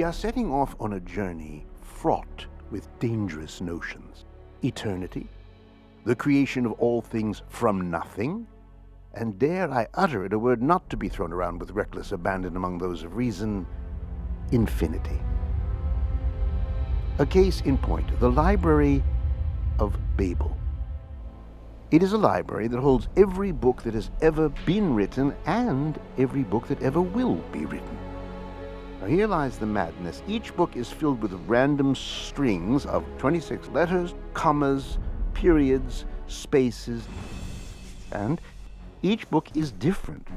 We are setting off on a journey fraught with dangerous notions. Eternity, the creation of all things from nothing, and dare I utter it, a word not to be thrown around with reckless abandon among those of reason, infinity. A case in point, the Library of Babel. It is a library that holds every book that has ever been written and every book that ever will be written. Now here lies the madness. Each book is filled with random strings of 26 letters, commas, periods, spaces, and each book is different.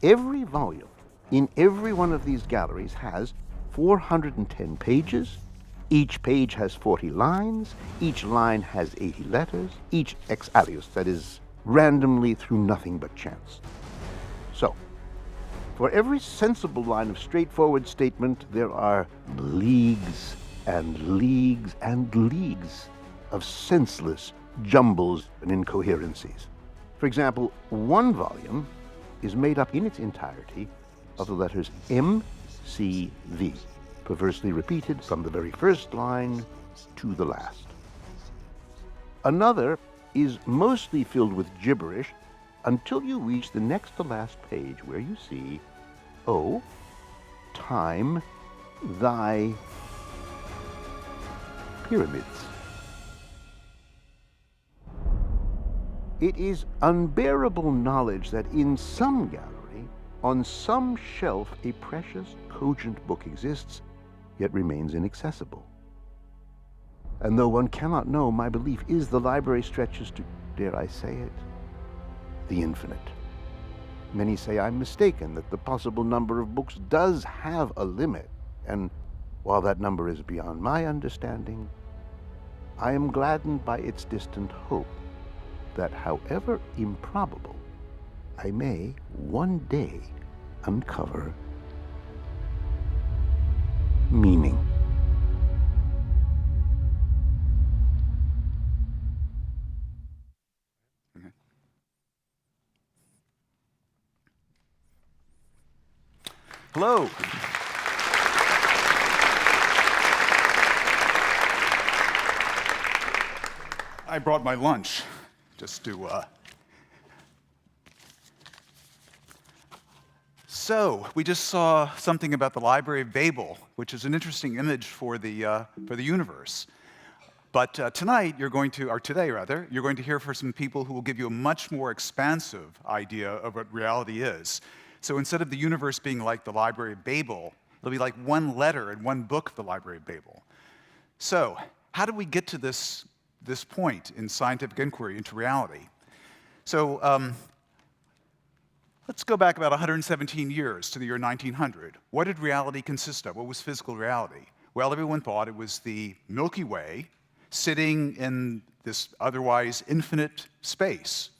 Every volume in every one of these galleries has 410 pages. Each page has 40 lines. Each line has 80 letters. Each ex alius, that is, randomly through nothing but chance. So, for every sensible line of straightforward statement, there are leagues and leagues and leagues of senseless jumbles and incoherencies. For example, one volume is made up in its entirety of the letters M, C, V, perversely repeated from the very first line to the last. Another is mostly filled with gibberish until you reach the next to last page where you see, O, time, thy pyramids. It is unbearable knowledge that in some gallery, on some shelf, a precious, cogent book exists, yet remains inaccessible. And though one cannot know, my belief is the library stretches to, dare I say it, the infinite. Many say I'm mistaken, that the possible number of books does have a limit, and while that number is beyond my understanding, I am gladdened by its distant hope that, however improbable, I may one day uncover meaning. Hello. I brought my lunch just to. So we just saw something about the Library of Babel, which is an interesting image for the universe. But tonight, today rather, you're going to hear from some people who will give you a much more expansive idea of what reality is. So instead of the universe being like the Library of Babel, it'll be like one letter in one book of the Library of Babel. So how do we get to this point in scientific inquiry into reality? So let's go back about 117 years to the year 1900. What did reality consist of? What was physical reality? Well, everyone thought it was the Milky Way sitting in this otherwise infinite space.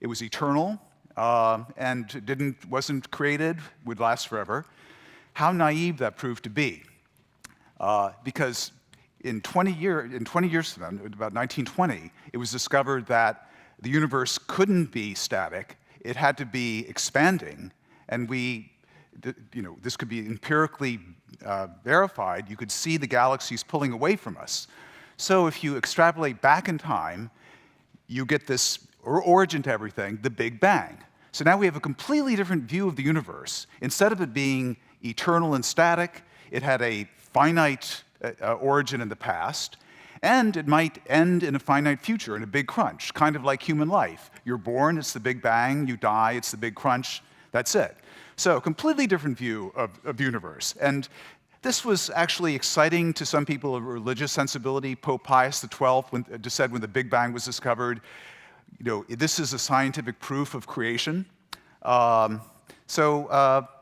It was eternal and wasn't created, would last forever. How naive that proved to be. Because in 20 years from then, about 1920, it was discovered that the universe couldn't be static. It had to be expanding, and this could be empirically verified. You could see the galaxies pulling away from us. So if you extrapolate back in time, you get this origin to everything, the Big Bang. So now we have a completely different view of the universe. Instead of it being eternal and static, it had a finite origin in the past, and it might end in a finite future, in a big crunch, kind of like human life. You're born, it's the Big Bang. You die, it's the big crunch. That's it. So, completely different view of the universe. And this was actually exciting to some people of religious sensibility. Pope Pius XII said when the Big Bang was discovered, this is a scientific proof of creation.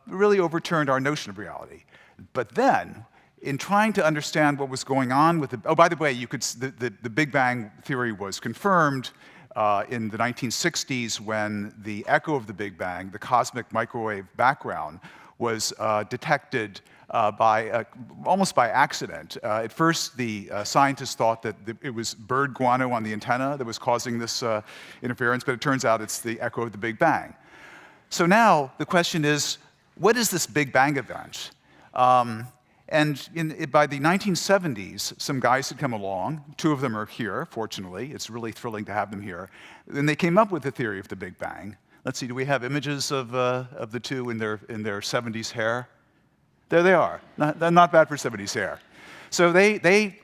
Really overturned our notion of reality. But then, in trying to understand what was going on with by the way, the Big Bang theory was confirmed in the 1960s when the echo of the Big Bang, the cosmic microwave background, was detected almost by accident. At first, the scientists thought that it was bird guano on the antenna that was causing this interference, but it turns out it's the echo of the Big Bang. So now the question is, what is this Big Bang event? And by the 1970s, some guys had come along. Two of them are here, fortunately. It's really thrilling to have them here. And they came up with the theory of the Big Bang. Let's see, do we have images of the two in their 70s hair? There they are. Not bad for 70s hair. So they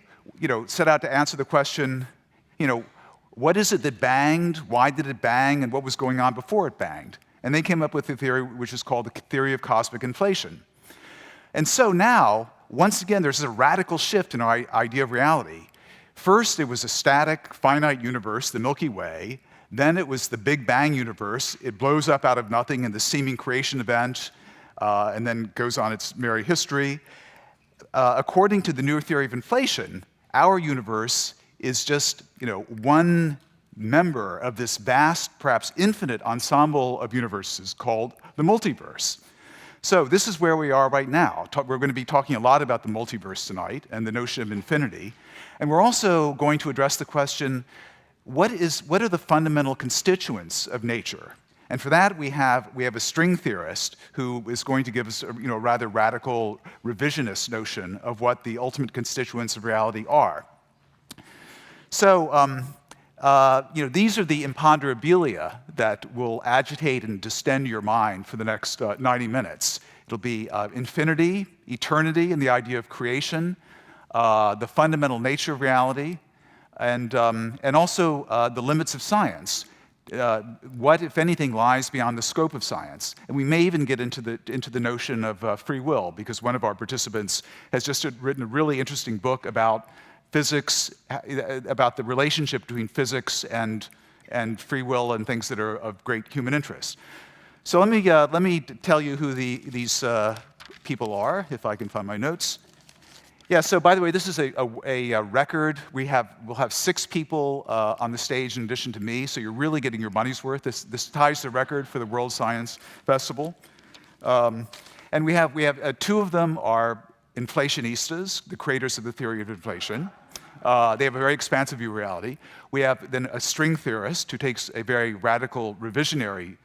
set out to answer the question, what is it that banged? Why did it bang? And what was going on before it banged? And they came up with a theory which is called the theory of cosmic inflation. And so now, once again, there's a radical shift in our idea of reality. First, it was a static, finite universe, the Milky Way. Then it was the Big Bang universe. It blows up out of nothing in the seeming creation event, and then goes on its merry history. According to the new theory of inflation, our universe is just one member of this vast, perhaps infinite ensemble of universes called the multiverse. So this is where we are right now. We're going to be talking a lot about the multiverse tonight and the notion of infinity. And we're also going to address the question, what are the fundamental constituents of nature? And for that, we have a string theorist who is going to give us a rather radical revisionist notion of what the ultimate constituents of reality are. So these are the imponderabilia that will agitate and distend your mind for the next 90 minutes. It'll be infinity, eternity, and the idea of creation, the fundamental nature of reality, and also the limits of science. What, if anything, lies beyond the scope of science? And we may even get into the notion of free will, because one of our participants has just written a really interesting book about physics, about the relationship between physics and free will and things that are of great human interest. So let me tell you who these people are, if I can find my notes. Yeah. So by the way, this is a record. We'll have 6 people on the stage in addition to me. So you're really getting your money's worth. This ties the record for the World Science Festival. And we have 2 of them are inflationistas, the creators of the theory of inflation. They have a very expansive view of reality. We have then a string theorist who takes a very radical revisionary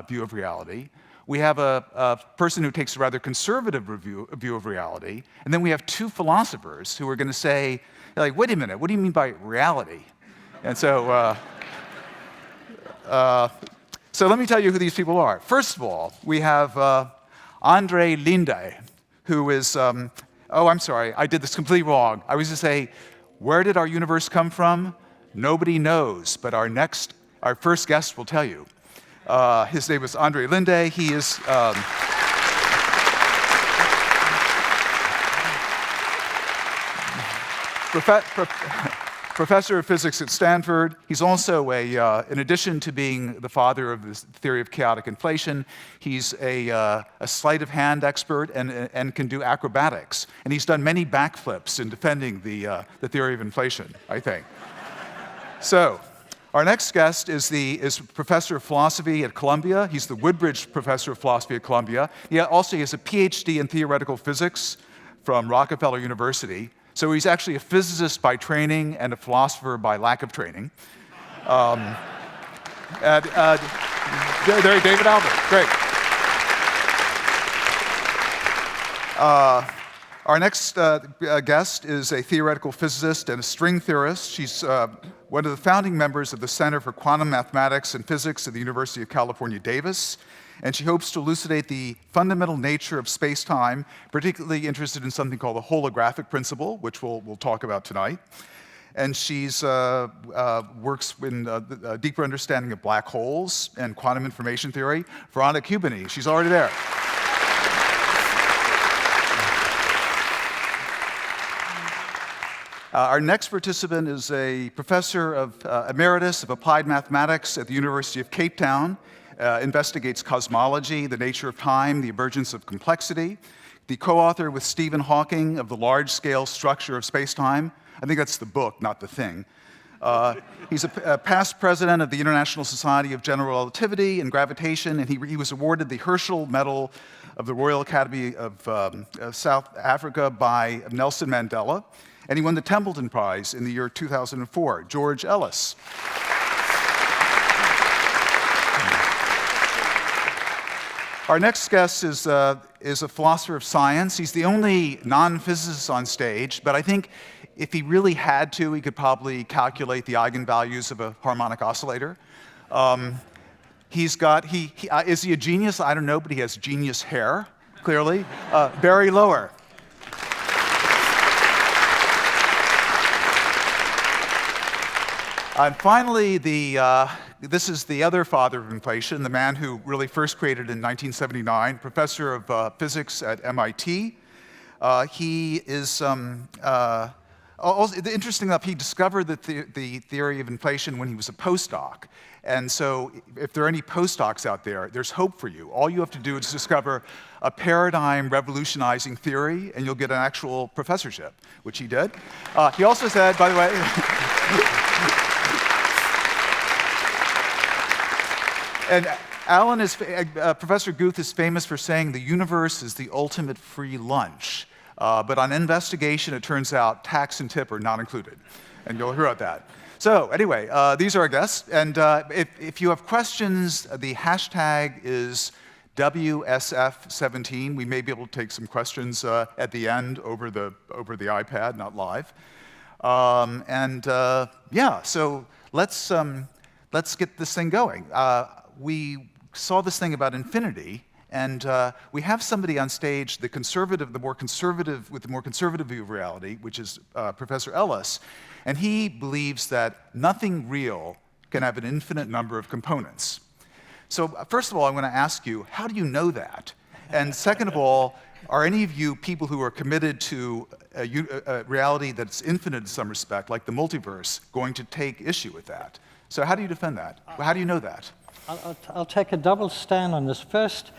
view of reality. We have a person who takes a rather conservative view of reality. And then we have 2 philosophers who are going to say, like, wait a minute, what do you mean by reality? And so let me tell you who these people are. First of all, we have Andrei Linde, who is, oh, I'm sorry, I did this completely wrong. I was to say, where did our universe come from? Nobody knows, but our first guest will tell you. His name is Andrei Linde. He is professor of physics at Stanford. He's also in addition to being the father of this theory of chaotic inflation, he's a sleight of hand expert and can do acrobatics. And he's done many backflips in defending the theory of inflation, I think. So, our next guest is professor of philosophy at Columbia. He's the Woodbridge Professor of Philosophy at Columbia. He also has a PhD in theoretical physics from Rockefeller University. So he's actually a physicist by training and a philosopher by lack of training. There, David Albert, great. Our next guest is a theoretical physicist and a string theorist. She's one of the founding members of the Center for Quantum Mathematics and Physics at the University of California, Davis. And she hopes to elucidate the fundamental nature of space-time, particularly interested in something called the holographic principle, which we'll talk about tonight. And she's works in a deeper understanding of black holes and quantum information theory. Veronika Hubeny, she's already there. Our next participant is a professor of emeritus of applied mathematics at the University of Cape Town. Investigates cosmology, the nature of time, the emergence of complexity. The co-author with Stephen Hawking of the large-scale structure of space-time. I think that's the book, not the thing. He's a past president of the International Society of General Relativity and Gravitation, and he was awarded the Herschel Medal of the Royal Academy of South Africa by Nelson Mandela. And he won the Templeton Prize in the year 2004. George Ellis. Our next guest is a philosopher of science. He's the only non-physicist on stage, but I think if he really had to, he could probably calculate the eigenvalues of a harmonic oscillator. Is he a genius? I don't know, but he has genius hair, clearly. Barry Loewer. And finally, this is the other father of inflation, the man who really first created it in 1979, professor of physics at MIT. He is, interesting enough, he discovered the theory of inflation when he was a postdoc. And so if there are any postdocs out there, there's hope for you. All you have to do is discover a paradigm revolutionizing theory, and you'll get an actual professorship, which he did. He also said, by the way, and Alan Professor Guth is famous for saying the universe is the ultimate free lunch. But on investigation, it turns out tax and tip are not included. And you'll hear about that. So anyway, these are our guests. And if you have questions, the hashtag is WSF17. We may be able to take some questions at the end over the iPad, not live. Yeah, so let's get this thing going. We saw this thing about infinity, and we have somebody on stage, with the more conservative view of reality, which is Professor Ellis, and he believes that nothing real can have an infinite number of components. So first of all, I'm going to ask you, how do you know that? And second of all, are any of you people who are committed to a reality that's infinite in some respect, like the multiverse, going to take issue with that? So how do you defend that? How do you know that? I'll take a double stand on this. First,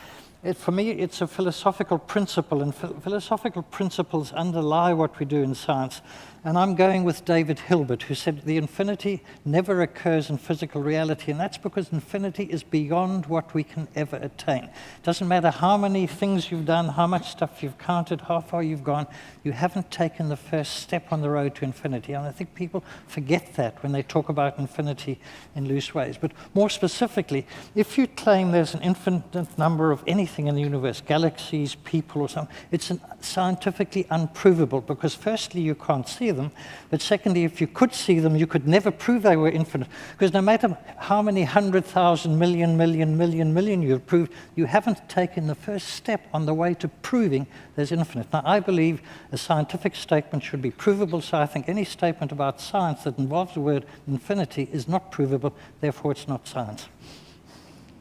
for me, it's a philosophical principle, and philosophical principles underlie what we do in science. And I'm going with David Hilbert, who said the infinity never occurs in physical reality, and that's because infinity is beyond what we can ever attain. It doesn't matter how many things you've done, how much stuff you've counted, how far you've gone, you haven't taken the first step on the road to infinity. And I think people forget that when they talk about infinity in loose ways. But more specifically, if you claim there's an infinite number of anything in the universe, galaxies, people or something, it's scientifically unprovable, because firstly, you can't see them, but secondly, if you could see them, you could never prove they were infinite, because no matter how many 100,000 million you've proved, you haven't taken the first step on the way to proving there's infinite. Now, I believe a scientific statement should be provable, so I think any statement about science that involves the word infinity is not provable, therefore it's not science.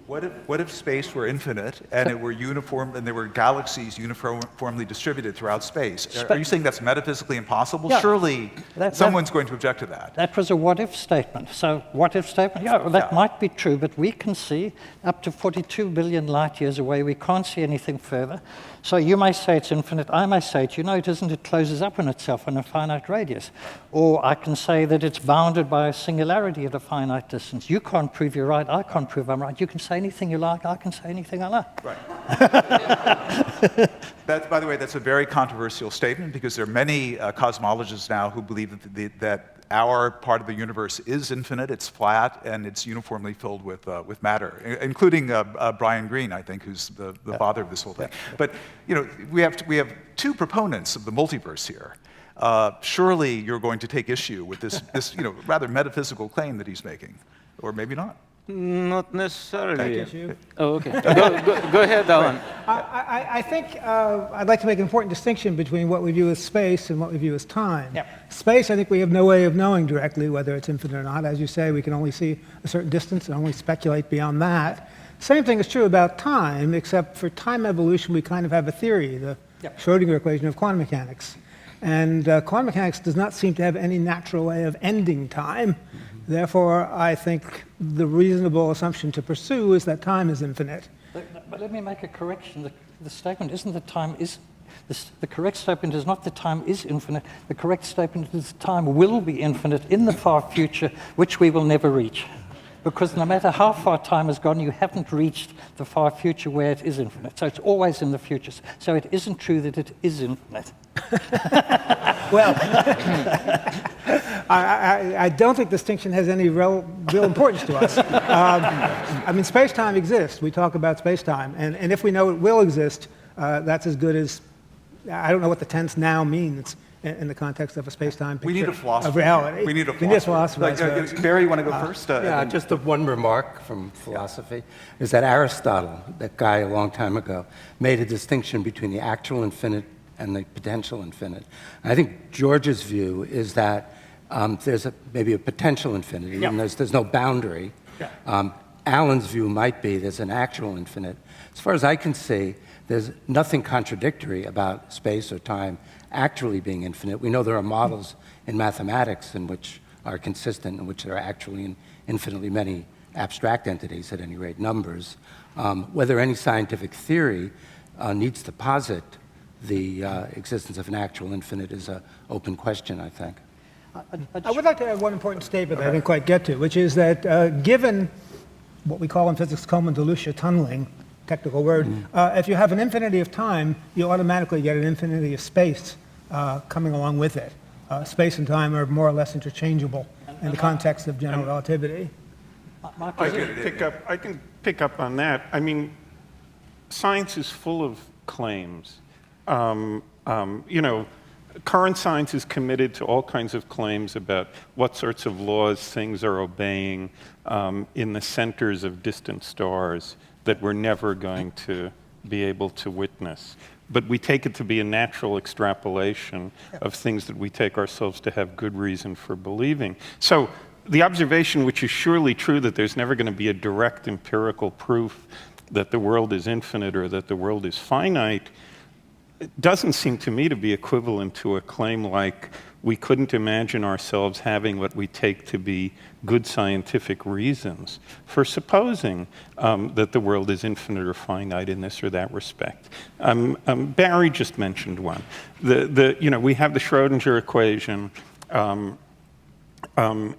What if space were infinite and it were uniform, and there were galaxies uniformly distributed throughout space? Are you saying that's metaphysically impossible? Yeah. Surely someone's going to object to that. That was a what-if statement. So what-if statement, yeah, well, that might be true, but we can see up to 42 billion light years away. We can't see anything further. So you may say it's infinite. I may say it isn't. It closes up on itself in a finite radius. Or I can say that it's bounded by a singularity at a finite distance. You can't prove you're right. I can't prove I'm right. You can say anything you like. I can say anything I like. Right. By the way, that's a very controversial statement, because there are many cosmologists now who believe that our part of the universe is infinite, it's flat, and it's uniformly filled with matter, including Brian Greene, I think, who's the father of this whole thing. But we have two proponents of the multiverse here. Surely you're going to take issue with this rather metaphysical claim that he's making, or maybe not. Not necessarily. Oh, okay. Go ahead, Alan. I think I'd like to make an important distinction between what we view as space and what we view as time. Yep. Space, I think we have no way of knowing directly whether it's infinite or not. As you say, we can only see a certain distance and only speculate beyond that. Same thing is true about time, except for time evolution, we kind of have a theory, the Schrödinger equation of quantum mechanics. And quantum mechanics does not seem to have any natural way of ending time. Therefore, I think the reasonable assumption to pursue is that time is infinite. But let me make a correction. The statement isn't that time is... The correct statement is not that time is infinite. The correct statement is time will be infinite in the far future, which we will never reach. Because no matter how far time has gone, you haven't reached the far future where it is infinite. So it's always in the future. So it isn't true that it is infinite. Well, I don't think distinction has any real importance to us. I mean, space-time exists. We talk about space-time. And if we know it will exist, that's as good as, I don't know what the tense now means in the context of a space-time picture. We need a philosopher. Of reality. We need a philosopher. Barry, you want to go first? Yeah, just one remark from philosophy is that Aristotle, that guy a long time ago, made a distinction between the actual infinite and the potential infinite. And I think George's view is that there's maybe a potential infinity, and there's no boundary. Alan's view might be there's an actual infinite. As far as I can see, there's nothing contradictory about space or time actually being infinite. We know there are models in mathematics in which are consistent, in which there are actually infinitely many abstract entities, at any rate, numbers. Whether any scientific theory needs to posit the existence of an actual infinite is an open question, I think. I would like to add one important statement that I didn't quite get to, which is that given what we call in physics Coleman-DeLucia tunneling, technical word, if you have an infinity of time, you automatically get an infinity of space coming along with it. Space and time are more or less interchangeable in the context of general relativity. I can pick up on that. I mean, science is full of claims. You know, current science is committed to all kinds of claims about what sorts of laws things are obeying in the centers of distant stars that we're never going to be able to witness. But we take it to be a natural extrapolation of things that we take ourselves to have good reason for believing. So the observation, which is surely true, that there's never going to be a direct empirical proof that the world is infinite or that the world is finite, it doesn't seem to me to be equivalent to a claim like we couldn't imagine ourselves having what we take to be good scientific reasons for supposing that the world is infinite or finite in this or that respect. Barry just mentioned one. You know, we have the Schrodinger equation.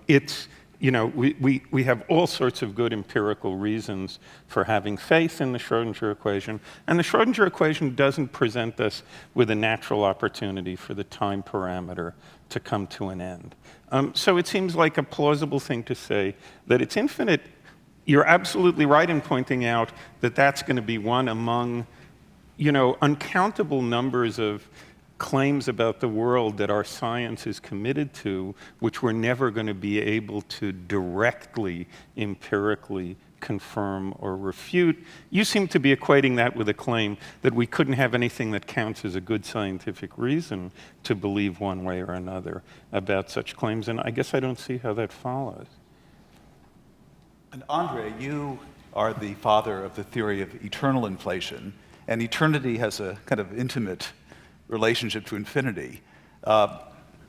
It's, you know, we have all sorts of good empirical reasons for having faith in the Schrodinger equation, and the Schrodinger equation doesn't present us with a natural opportunity for the time parameter to come to an end. So it seems like a plausible thing to say that it's infinite. You're absolutely right in pointing out that that's going to be one among, you know, uncountable numbers of claims about the world that our science is committed to, which we're never going to be able to directly, empirically confirm or refute. You seem to be equating that with a claim that we couldn't have anything that counts as a good scientific reason to believe one way or another about such claims, and I guess I don't see how that follows. And Andrei, you are the father of the theory of eternal inflation, and eternity has a kind of intimate relationship to infinity.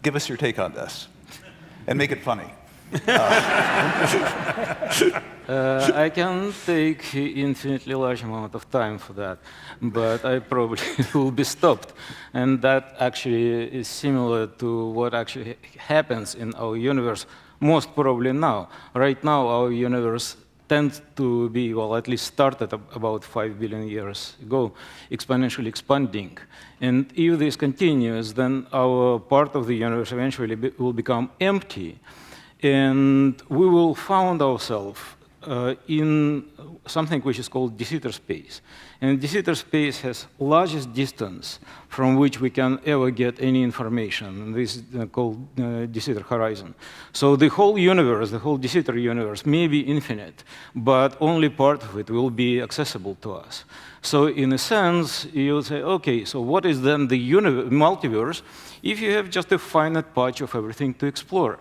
Give us your take on this, and make it funny. I can take infinitely large amount of time for that, but I probably will be stopped. And that actually is similar to what actually happens in our universe, most probably now. Right now, our universe tends to be, well, at least started about 5 billion years ago, exponentially expanding. And if this continues, then our part of the universe eventually will become empty. And we will find ourselves in something which is called de Sitter space. And de Sitter space has largest distance from which we can ever get any information. And this is called de Sitter horizon. So the whole universe, the whole de Sitter universe, may be infinite, but only part of it will be accessible to us. So in a sense, you'll say, okay, so what is then the multiverse if you have just a finite patch of everything to explore?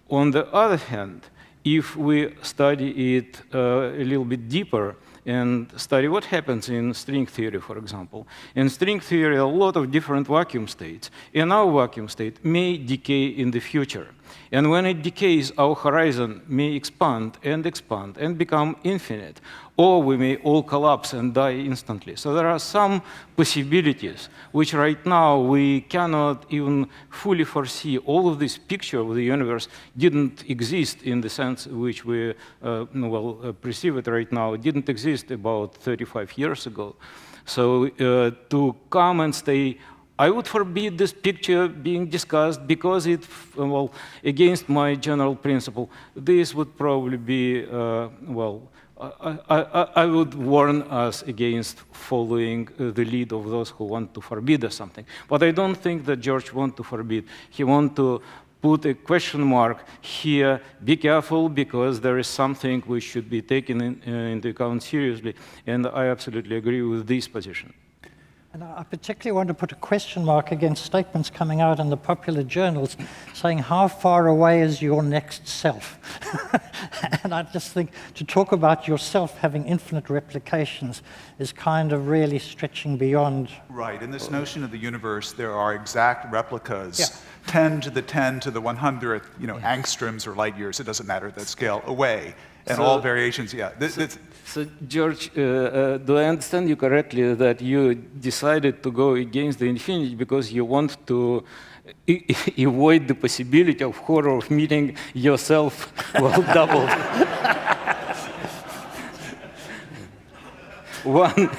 On the other hand, if we study it a little bit deeper and study what happens in string theory, for example. In string theory, a lot of different vacuum states. And our vacuum state may decay in the future. And when it decays, our horizon may expand and become infinite. Or we may all collapse and die instantly. So there are some possibilities which right now we cannot even fully foresee. All of this picture of the universe didn't exist in the sense which we perceive it right now. It didn't exist about 35 years ago. So to come and say, I would forbid this picture being discussed because it, well, against my general principle. This would probably be, well, I would warn us against following the lead of those who want to forbid or something. But I don't think that George wants to forbid. He wants to put a question mark here. Be careful, because there is something which should be taken into account seriously. And I absolutely agree with this position. And I particularly want to put a question mark against statements coming out in the popular journals saying, how far away is your next self? And I just think to talk about yourself having infinite replications is kind of really stretching beyond. Right, in this notion of the universe, there are exact replicas, 10 to the 10 to the 100th, angstroms or light years, it doesn't matter, that scale away. And all variations, So, George, do I understand you correctly that you decided to go against the infinity because you want to avoid the possibility of horror of meeting yourself well doubled? One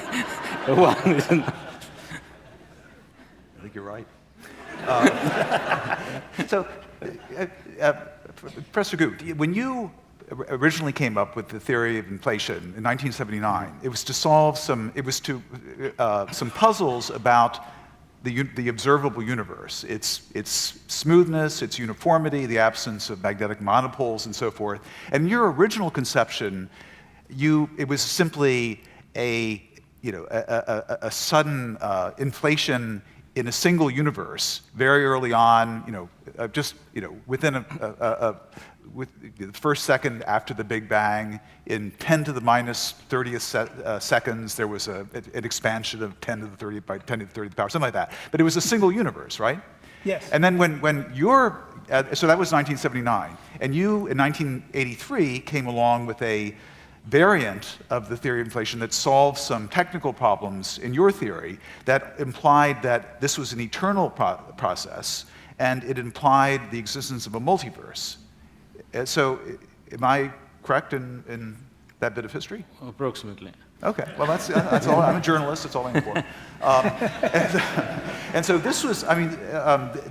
is enough. I think you're right. So, Professor Guth, when you originally came up with the theory of inflation in 1979, it was to solve some puzzles about the observable universe, its smoothness, its uniformity, the absence of magnetic monopoles, and so forth. And in your original conception, it was simply a sudden inflation in a single universe very early on, within with the first second after the Big Bang, in 10 to the minus 30th seconds, there was an expansion of 10 to the 30th by 10 to the 30th power, something like that. But it was a single universe, right? Yes. And then when you're, so that was 1979, and you in 1983 came along with a variant of the theory of inflation that solved some technical problems in your theory that implied that this was an eternal process, and it implied the existence of a multiverse. So, am I correct in that bit of history? Approximately. Okay, well, that's all. I'm a journalist, that's all I'm for. And so this was,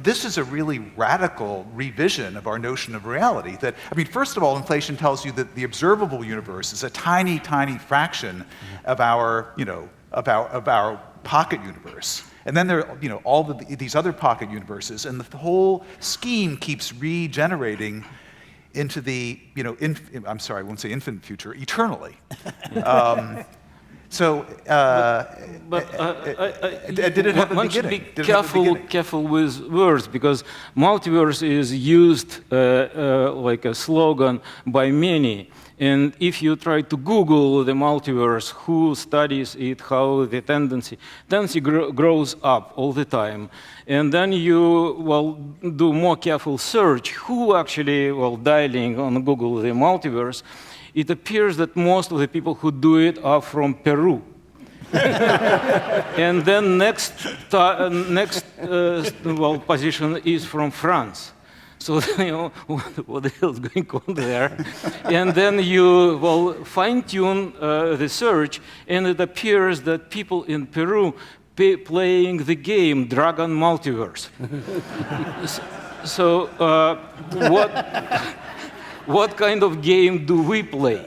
this is a really radical revision of our notion of reality. That, first of all, inflation tells you that the observable universe is a tiny, tiny fraction of our, of our pocket universe. And then there are, all these other pocket universes, and the whole scheme keeps regenerating into the, I'm sorry, I won't say infinite future, eternally. So, did it have a beginning? Careful with words, because multiverse is used like a slogan by many. And if you try to Google the multiverse, who studies it, how the tendency grows up all the time. And then you, do more careful search, who actually, dialing on Google the multiverse, it appears that most of the people who do it are from Peru. And then next position is from France. So, what the hell is going on there? And then you, fine-tune the search, and it appears that people in Peru playing the game Dragon Multiverse. So, what kind of game do we play?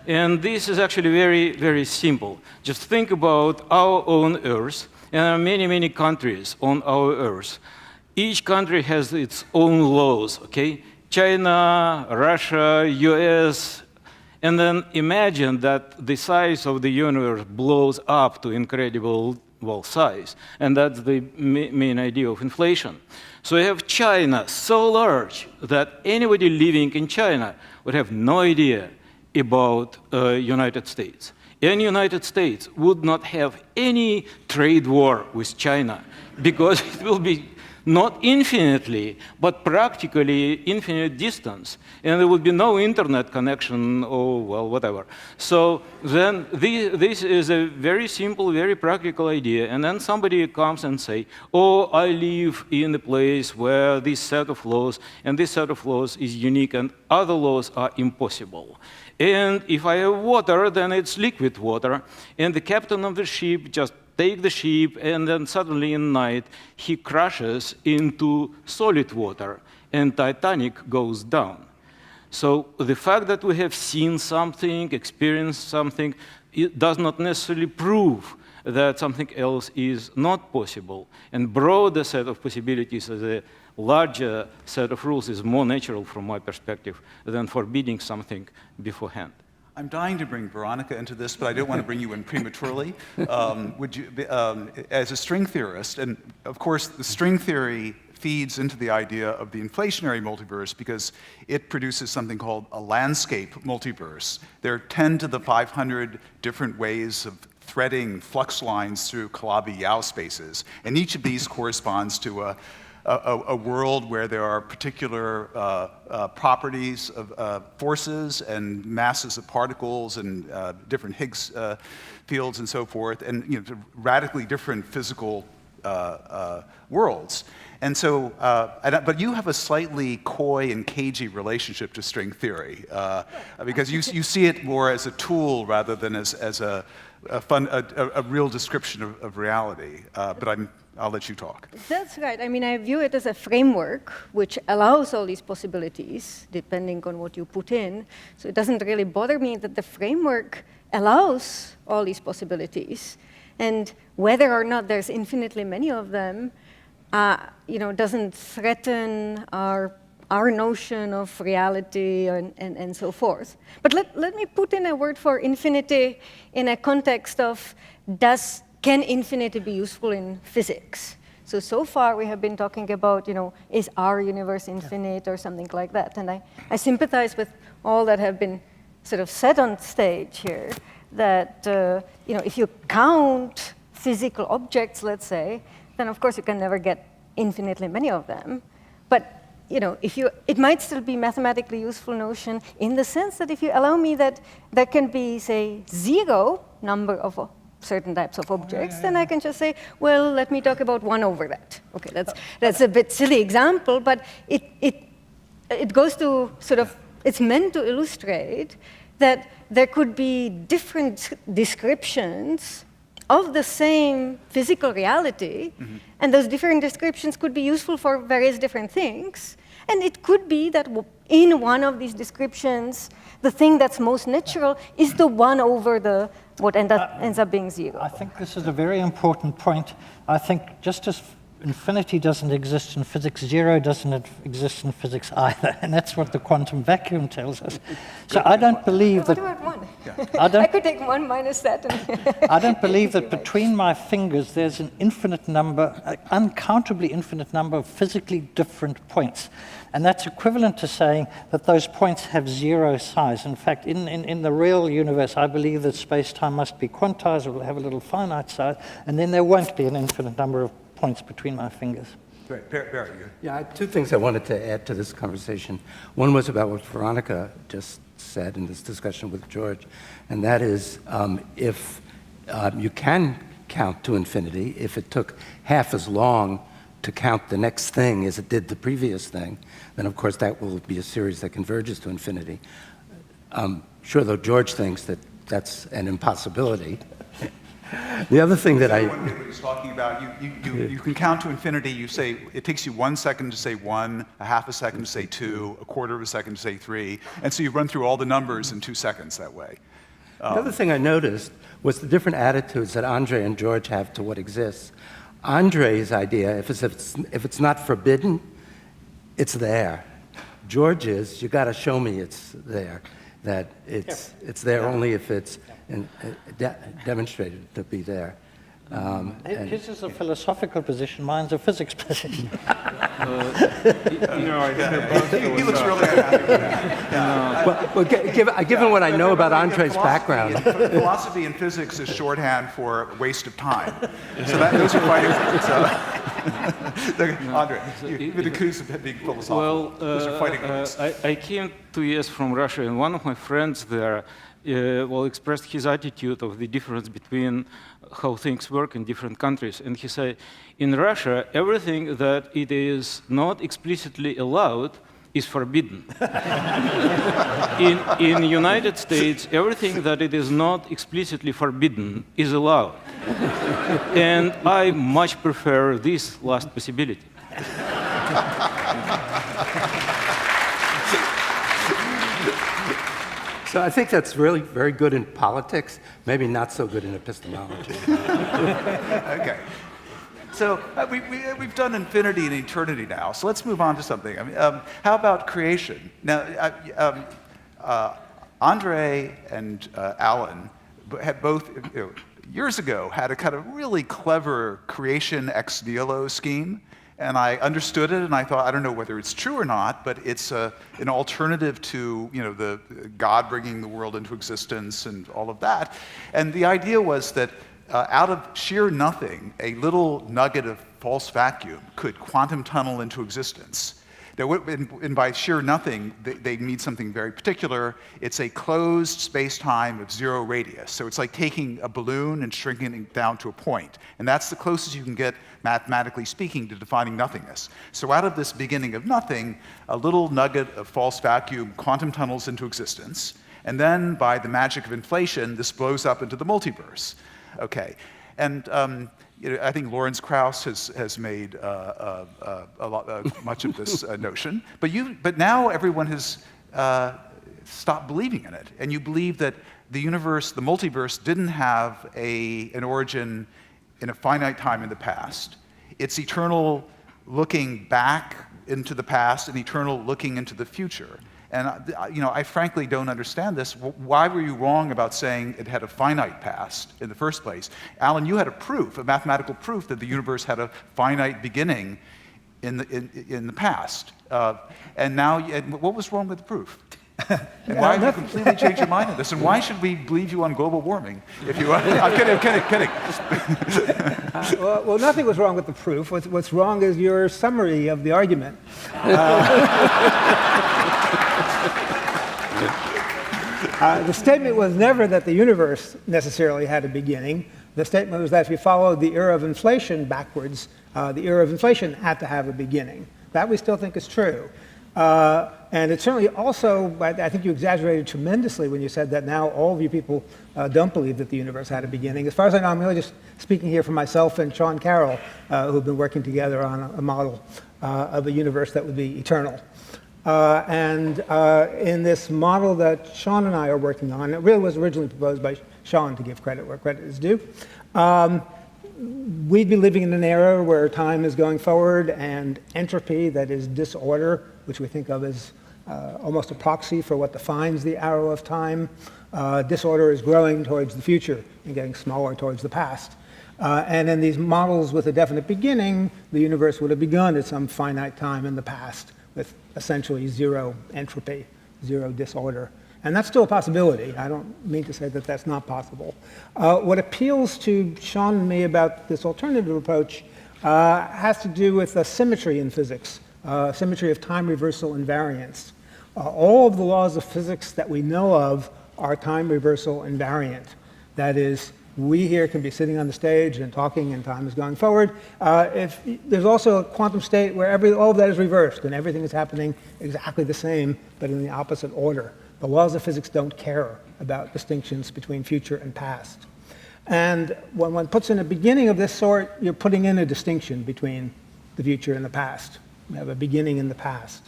And this is actually very, very simple. Just think about our own Earth, and there are many, many countries on our Earth. Each country has its own laws, okay? China, Russia, US, and then imagine that the size of the universe blows up to incredible, size. And that's the main idea of inflation. So you have China so large that anybody living in China would have no idea about United States. And United States would not have any trade war with China because it will be not infinitely, but practically infinite distance. And there would be no internet connection or, whatever. So then this is a very simple, very practical idea. And then somebody comes and say, oh, I live in a place where this set of laws and this set of laws is unique and other laws are impossible. And if I have water, then it's liquid water. And the captain of the ship just take the ship, and then suddenly in night, he crashes into solid water, and Titanic goes down. So the fact that we have seen something, experienced something, it does not necessarily prove that something else is not possible. And broader set of possibilities as a larger set of rules is more natural from my perspective than forbidding something beforehand. I'm dying to bring Veronika into this, but I don't want to bring you in prematurely. Would you, as a string theorist, and of course the string theory feeds into the idea of the inflationary multiverse because it produces something called a landscape multiverse. There are 10 to the 500 different ways of threading flux lines through Calabi-Yau spaces, and each of these corresponds to a world where there are particular properties of forces and masses of particles and different Higgs fields and so forth, and radically different physical worlds. And so, but you have a slightly coy and cagey relationship to string theory because you see it more as a tool rather than as a real description of reality. But I'll let you talk. That's right. I mean, I view it as a framework which allows all these possibilities, depending on what you put in. So it doesn't really bother me that the framework allows all these possibilities. And whether or not there's infinitely many of them, doesn't threaten our notion of reality and so forth. But let me put in a word for infinity in a context of can infinity be useful in physics? So far we have been talking about, is our universe infinite or something like that. And I sympathize with all that have been sort of said on stage here, that if you count physical objects, let's say, then of course you can never get infinitely many of them. But it might still be mathematically useful notion in the sense that if you allow me that there can be, say, 0 number of certain types of objects, then I can just say, well, let me talk about 1 over that. Okay, that's a bit silly example, but it goes to sort of, it's meant to illustrate that there could be different descriptions of the same physical reality, and those different descriptions could be useful for various different things. And it could be that in one of these descriptions, the thing that's most natural is the 1 over what ends up being 0. I think this is a very important point. I think just as infinity doesn't exist in physics, 0 doesn't exist in physics either, and that's what the quantum vacuum tells us. So I don't believe that... What about 1? I could take 1 minus that. I don't believe that between my fingers there's an infinite number, an uncountably infinite number of physically different points. And that's equivalent to saying that those points have 0 size. In fact, in the real universe, I believe that space-time must be quantized, it will have a little finite size, and then there won't be an infinite number of points between my fingers. Great. Barry, Yeah, I have 2 things I wanted to add to this conversation. One was about what Veronika just said in this discussion with George, and that is if you can count to infinity, if it took half as long to count the next thing as it did the previous thing, then of course that will be a series that converges to infinity. Sure, though, George thinks that that's an impossibility. The other thing that what he's talking about, you can count to infinity. You say it takes you 1 second to say 1, a half a second to say 2, a quarter of a second to say 3, and so you run through all the numbers in 2 seconds that way. The other thing I noticed was the different attitudes that Andrei and George have to what exists. Andrei's idea, if it's not forbidden, it's there. George's, you got to show me it's there. That it's there only if it's demonstrated to be there. His is a philosophical position, mine's a physics position. He looks really unhappy with that. Given what I know about Andrei's background. Philosophy and physics is shorthand for waste of time. So those are fighting. Andrei, you've been accused of being philosophical. Those are fighting. I came 2 years from Russia, and one of my friends there expressed his attitude of the difference between how things work in different countries. And he said, in Russia, everything that it is not explicitly allowed is forbidden. In the United States, everything that it is not explicitly forbidden is allowed. And I much prefer this last possibility. So I think that's really very good in politics, maybe not so good in epistemology. Okay. So we've done infinity and eternity now, so let's move on to something. I mean, how about creation? Now, Andrei and Alan had both, years ago, had a kind of really clever creation ex nihilo scheme, and I understood it, and I thought, I don't know whether it's true or not, but it's an alternative to the God bringing the world into existence and all of that. And the idea was that out of sheer nothing, a little nugget of false vacuum could quantum tunnel into existence. Now, and by sheer nothing, they mean something very particular. It's a closed space-time of zero radius. So it's like taking a balloon and shrinking it down to a point. And that's the closest you can get, mathematically speaking, to defining nothingness. So out of this beginning of nothing, a little nugget of false vacuum quantum tunnels into existence. And then, by the magic of inflation, this blows up into the multiverse. Okay. And I think Lawrence Krauss has made much of this notion, but now everyone has stopped believing in it, and you believe that the universe, the multiverse, didn't have an origin in a finite time in the past. It's eternal looking back into the past and eternal looking into the future. And I frankly don't understand this. Why were you wrong about saying it had a finite past in the first place? Alan, you had a mathematical proof that the universe had a finite beginning in the past. And now, what was wrong with the proof? And why have you completely changed your mind on this? And why should we believe you on global warming? If you, I'm kidding. Well, nothing was wrong with the proof. What's wrong is your summary of the argument. The statement was never that the universe necessarily had a beginning. The statement was that if you followed the era of inflation backwards, the era of inflation had to have a beginning. That we still think is true. And it certainly also, I think you exaggerated tremendously when you said that now all of you people don't believe that the universe had a beginning. As far as I know, I'm really just speaking here for myself and Sean Carroll, who've been working together on a model of a universe that would be eternal. And in this model that Sean and I are working on, it really was originally proposed by Sean, to give credit where credit is due. We'd be living in an era where time is going forward and entropy, that is disorder, which we think of as almost a proxy for what defines the arrow of time. Disorder is growing towards the future and getting smaller towards the past. And in these models with a definite beginning, the universe would have begun at some finite time in the past with essentially zero entropy, zero disorder. And that's still a possibility. I don't mean to say that that's not possible. What appeals to Sean and me about this alternative approach has to do with a symmetry in physics, symmetry of time reversal and variance. All of the laws of physics that we know of are time reversal invariant. That is, we here can be sitting on the stage and talking and time is going forward. If there's also a quantum state where all of that is reversed and everything is happening exactly the same but in the opposite order. The laws of physics don't care about distinctions between future and past. And when one puts in a beginning of this sort, you're putting in a distinction between the future and the past. We have a beginning in the past.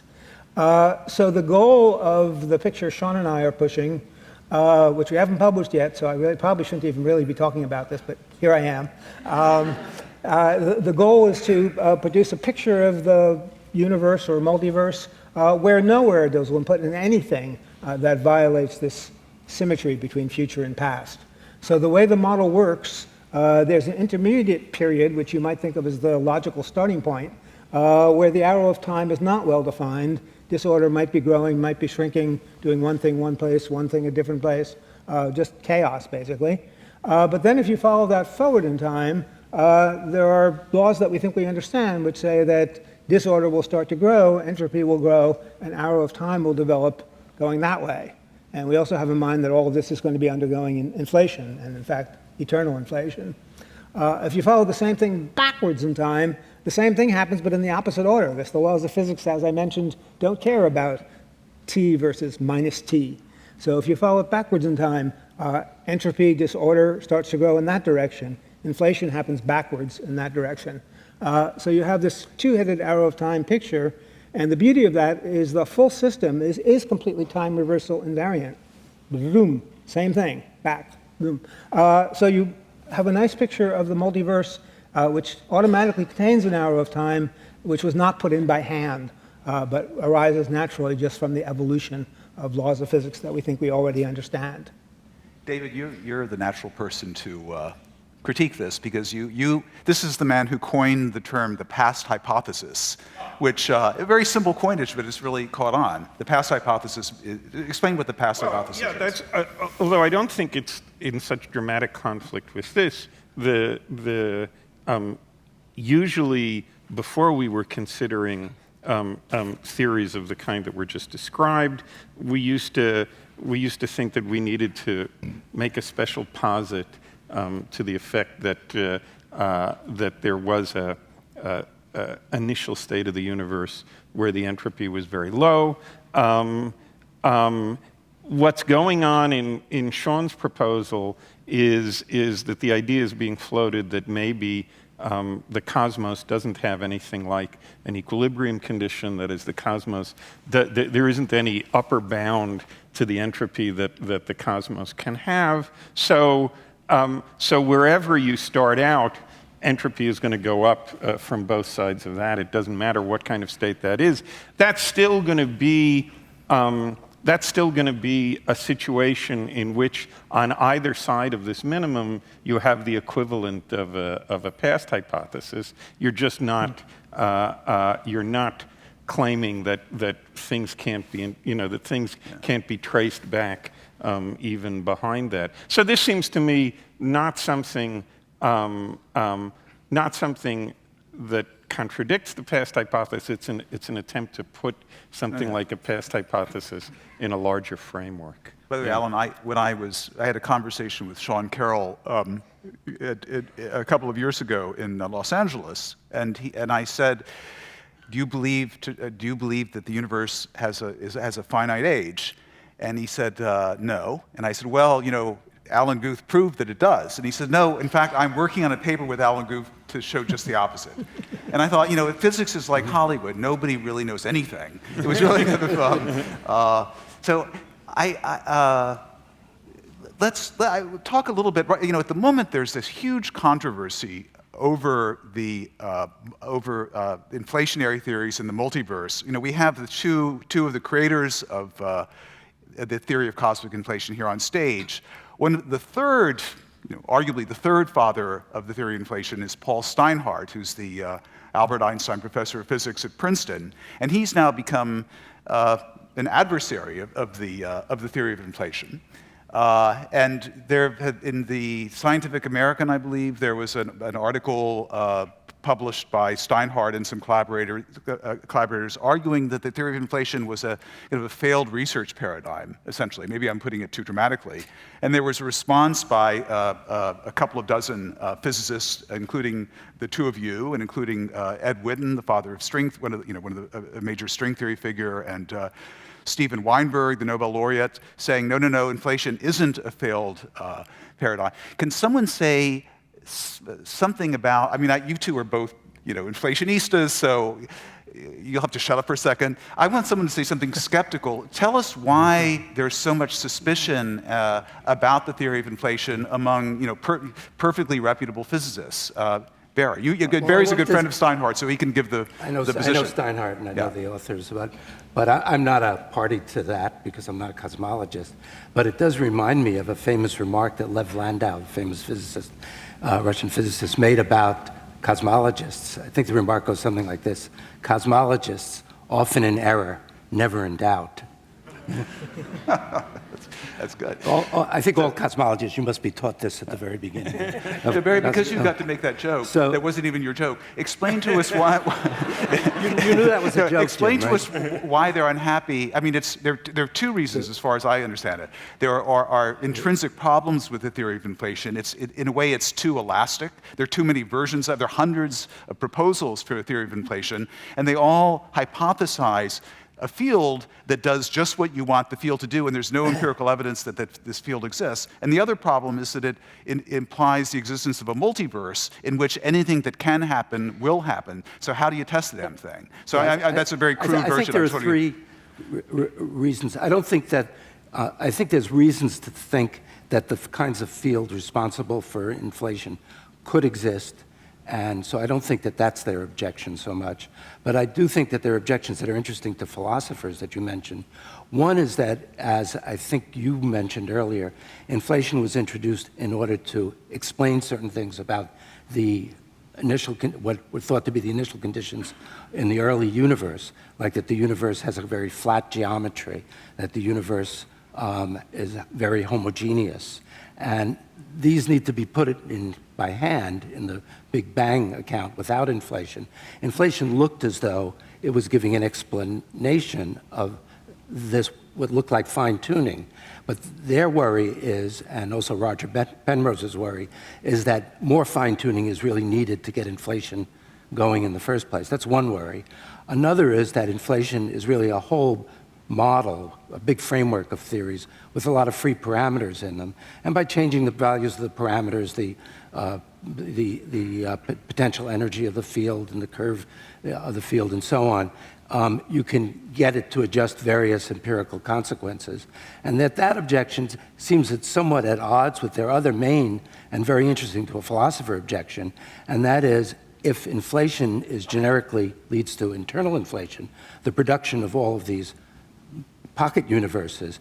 So the goal of the picture Sean and I are pushing, which we haven't published yet, so I probably shouldn't even really be talking about this, but here I am. The goal is to produce a picture of the universe or multiverse where nowhere does one put in anything that violates this symmetry between future and past. So the way the model works, there's an intermediate period, which you might think of as the logical starting point, where the arrow of time is not well defined. Disorder might be growing, might be shrinking, doing one thing one place, one thing a different place, just chaos, basically. But then if you follow that forward in time, there are laws that we think we understand which say that disorder will start to grow, entropy will grow, an arrow of time will develop going that way. And we also have in mind that all of this is going to be undergoing inflation, and in fact, eternal inflation. If you follow the same thing backwards in time, The same thing happens, but in the opposite order. The laws of physics, as I mentioned, don't care about T versus minus T. So if you follow it backwards in time, entropy disorder starts to go in that direction. Inflation happens backwards in that direction. So you have this two-headed arrow of time picture, and the beauty of that is the full system is completely time reversal invariant. Boom, same thing, back, boom. So you have a nice picture of the multiverse, which automatically contains an arrow of time, which was not put in by hand, but arises naturally just from the evolution of laws of physics that we think we already understand. David, you're the natural person to critique this, because this is the man who coined the term the past hypothesis, which a very simple coinage, but it's really caught on. The past hypothesis, explain what the past hypothesis is. That's, although I don't think it's in such dramatic conflict with this, usually before we were considering theories of the kind that were just described, we used to think that we needed to make a special posit to the effect that that there was a initial state of the universe where the entropy was very low. What's going on in Sean's proposal is that the idea is being floated that maybe the cosmos doesn't have anything like an equilibrium condition. That is, the cosmos, there isn't any upper bound to the entropy that the cosmos can have. So wherever you start out, entropy is going to go up from both sides of that. It doesn't matter what kind of state that is. That's still going to be a situation in which, on either side of this minimum, you have the equivalent of a past hypothesis. You're just not you're not claiming that things can't be, that things can't be traced back even behind that. So this seems to me not something that contradicts the past hypothesis. It's an attempt to put something like a past hypothesis in a larger framework. By the way, Alan, I had a conversation with Sean Carroll a couple of years ago in Los Angeles, and I said, "Do you believe that the universe has a finite age?" And he said, "No." And I said, "Well, Alan Guth proved that it does." And he said, "No, in fact, I'm working on a paper with Alan Guth to show just the opposite." And I thought, physics is like Hollywood. Nobody really knows anything. It was really kind of, so let's talk a little bit. At the moment, there's this huge controversy over the inflationary theories in the multiverse. We have the two of the creators of the theory of cosmic inflation here on stage. The third, arguably the third father of the theory of inflation is Paul Steinhardt, who's the Albert Einstein Professor of Physics at Princeton, and he's now become an adversary of the theory of inflation. And in the Scientific American, I believe, there was an article published by Steinhardt and some collaborators arguing that the theory of inflation was a failed research paradigm, essentially. Maybe I'm putting it too dramatically. And there was a response by a couple of dozen physicists, including the two of you, and including Ed Witten, the father of string, a major string theory figure, and Steven Weinberg, the Nobel laureate, saying, no, inflation isn't a failed paradigm. Can someone say something about, you two are both, inflationistas, so you'll have to shut up for a second. I want someone to say something skeptical. Tell us why there's so much suspicion about the theory of inflation among, perfectly reputable physicists. Barry, Barry's a good friend of Steinhardt, so he can give the position. I know Steinhardt and I know the authors, but I'm not a party to that because I'm not a cosmologist. But it does remind me of a famous remark that Lev Landau, the famous physicist, Russian physicist, made about cosmologists. I think the remark goes something like this: cosmologists, often in error, never in doubt. That's good. I think all cosmologists, you must be taught this at the very beginning. Because you got to make that joke. So, that wasn't even your joke. Explain to us why. you knew that was a joke. Explain Jim, to right? us why they're unhappy. I mean, there are two reasons, as far as I understand it. There are intrinsic problems with the theory of inflation. In a way, it's too elastic. There are too many versions of it. There are hundreds of proposals for the theory of inflation, and they all hypothesize a field that does just what you want the field to do, and there's no empirical evidence that this field exists. And the other problem is that it implies the existence of a multiverse in which anything that can happen will happen. So how do you test the damn thing? So that's a very crude version. I think there are three reasons. I don't think that, I think there's reasons to think that the kinds of field responsible for inflation could exist. And so I don't think that that's their objection so much. But I do think that there are objections that are interesting to philosophers that you mentioned. One is that, as I think you mentioned earlier, inflation was introduced in order to explain certain things about the initial, what were thought to be the initial conditions in the early universe, like that the universe has a very flat geometry, that the universe is very homogeneous. And these need to be put in by hand in the Big Bang account without inflation. Inflation looked as though it was giving an explanation of this, what looked like fine-tuning. But their worry is, and also Roger Penrose's worry, is that more fine-tuning is really needed to get inflation going in the first place. That's one worry. Another is that inflation is really a whole model, a big framework of theories with a lot of free parameters in them. And by changing the values of the parameters, the potential energy of the field and the curve of the field and so on, you can get it to adjust various empirical consequences. And that objection seems somewhat at odds with their other main and very interesting to a philosopher objection, and that is, if inflation is generically leads to internal inflation, the production of all of these pocket universes,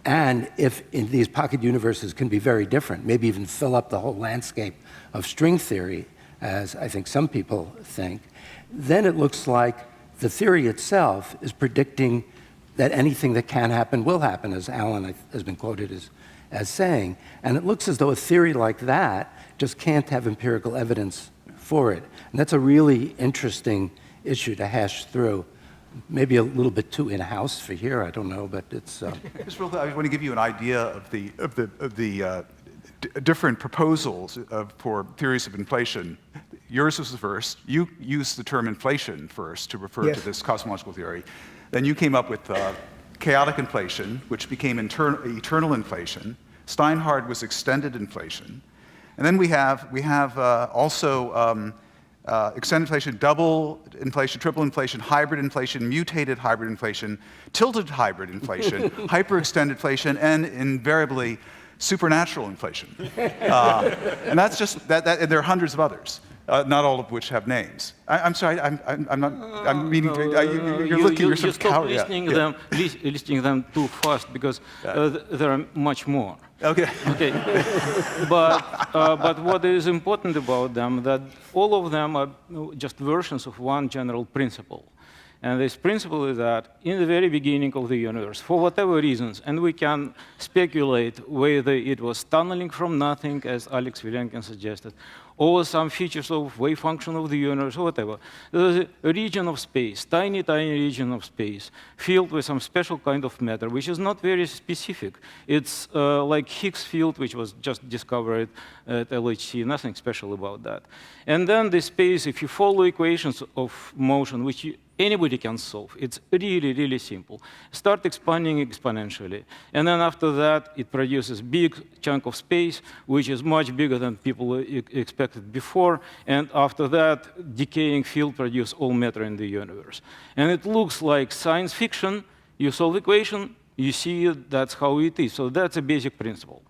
and if these pocket universes can be very different, maybe even fill up the whole landscape of string theory, as I think some people think, then it looks like the theory itself is predicting that anything that can happen will happen, as Alan has been quoted as saying. And it looks as though a theory like that just can't have empirical evidence for it. And that's a really interesting issue to hash through. Maybe a little bit too in-house for here, I don't know, but it's... Just real quick, I want to give you an idea of the different proposals for theories of inflation. Yours was the first. You used the term inflation first to refer to this cosmological theory. Then you came up with chaotic inflation, which became eternal inflation. Steinhard was extended inflation. And then we have also extended inflation, double inflation, triple inflation, hybrid inflation, mutated hybrid inflation, tilted hybrid inflation, hyperextended inflation, and invariably supernatural inflation. And that's just that. And there are hundreds of others, not all of which have names. I'm sorry. I'm not. I'm meaning. You're looking. You're sort of coward. Listing them too fast because there are much more. Okay. Okay. But what is important about them that all of them are just versions of one general principle. And this principle is that in the very beginning of the universe, for whatever reasons, and we can speculate whether it was tunneling from nothing, as Alex Vilenkin suggested, or some features of wave function of the universe, or whatever. There's a region of space, tiny, tiny region of space, filled with some special kind of matter, which is not very specific. It's like Higgs field, which was just discovered at LHC, nothing special about that. And then the space, if you follow equations of motion, which anybody can solve. It's really, really simple. Start expanding exponentially. And then after that, it produces big chunk of space, which is much bigger than people expected before. And after that, decaying field produces all matter in the universe. And it looks like science fiction. You solve equation, you see that's how it is. So that's a basic principle.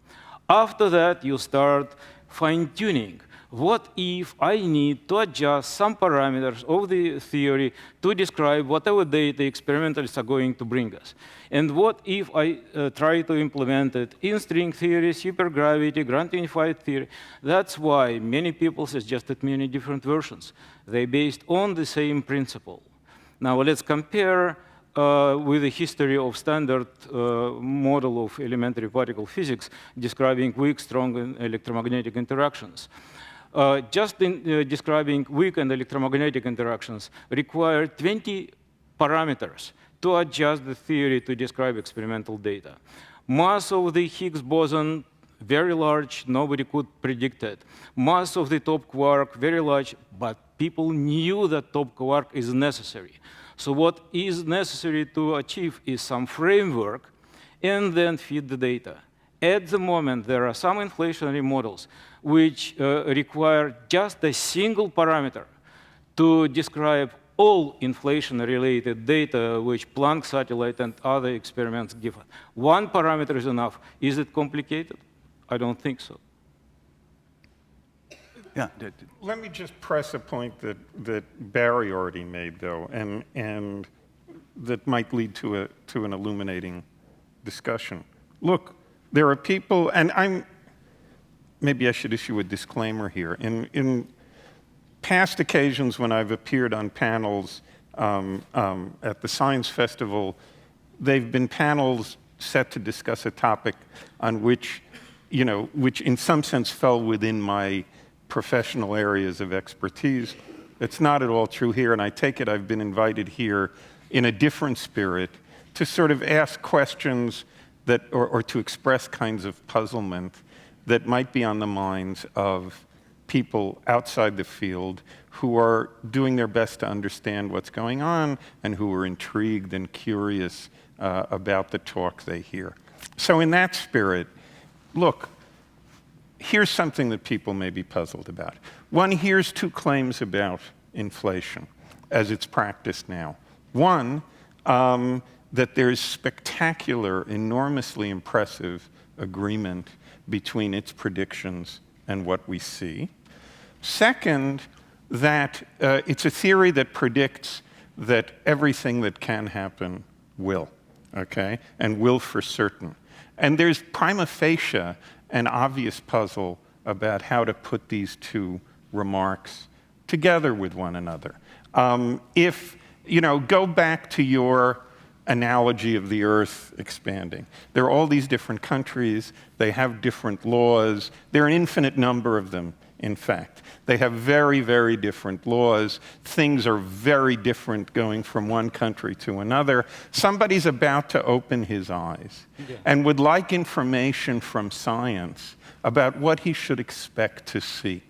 After that, you start fine-tuning. What if I need to adjust some parameters of the theory to describe whatever data experimentalists are going to bring us? And what if I try to implement it in string theory, supergravity, grand unified theory? That's why many people suggested many different versions. They're based on the same principle. Now let's compare with a history of standard model of elementary particle physics describing weak, strong, and electromagnetic interactions. Just in describing weak and electromagnetic interactions require 20 parameters to adjust the theory to describe experimental data. Mass of the Higgs boson, very large, nobody could predict it. Mass of the top quark, very large, but people knew that top quark is necessary. So what is necessary to achieve is some framework and then feed the data. At the moment, there are some inflationary models which require just a single parameter to describe all inflation-related data which Planck satellite and other experiments give us. One parameter is enough. Is it complicated? I don't think so. Yeah. Let me just press a point that Barry already made, though, and that might lead to an illuminating discussion. Look, there are people, and maybe I should issue a disclaimer here. In past occasions when I've appeared on panels at the Science Festival, they've been panels set to discuss a topic on which in some sense fell within my professional areas of expertise. It's not at all true here, and I take it I've been invited here in a different spirit to sort of ask questions that, or to express kinds of puzzlement that might be on the minds of people outside the field who are doing their best to understand what's going on and who are intrigued and curious about the talk they hear. So in that spirit, look, here's something that people may be puzzled about. One hears two claims about inflation as it's practiced now. One, that there's spectacular, enormously impressive agreement between its predictions and what we see. Second, that it's a theory that predicts that everything that can happen will, okay, and will for certain. And there's prima facie an obvious puzzle about how to put these two remarks together with one another. Go back to your analogy of the Earth expanding. There are all these different countries. They have different laws. There are an infinite number of them, in fact. They have very, very different laws. Things are very different going from one country to another. Somebody's about to open his eyes and would like information from science about what he should expect to see.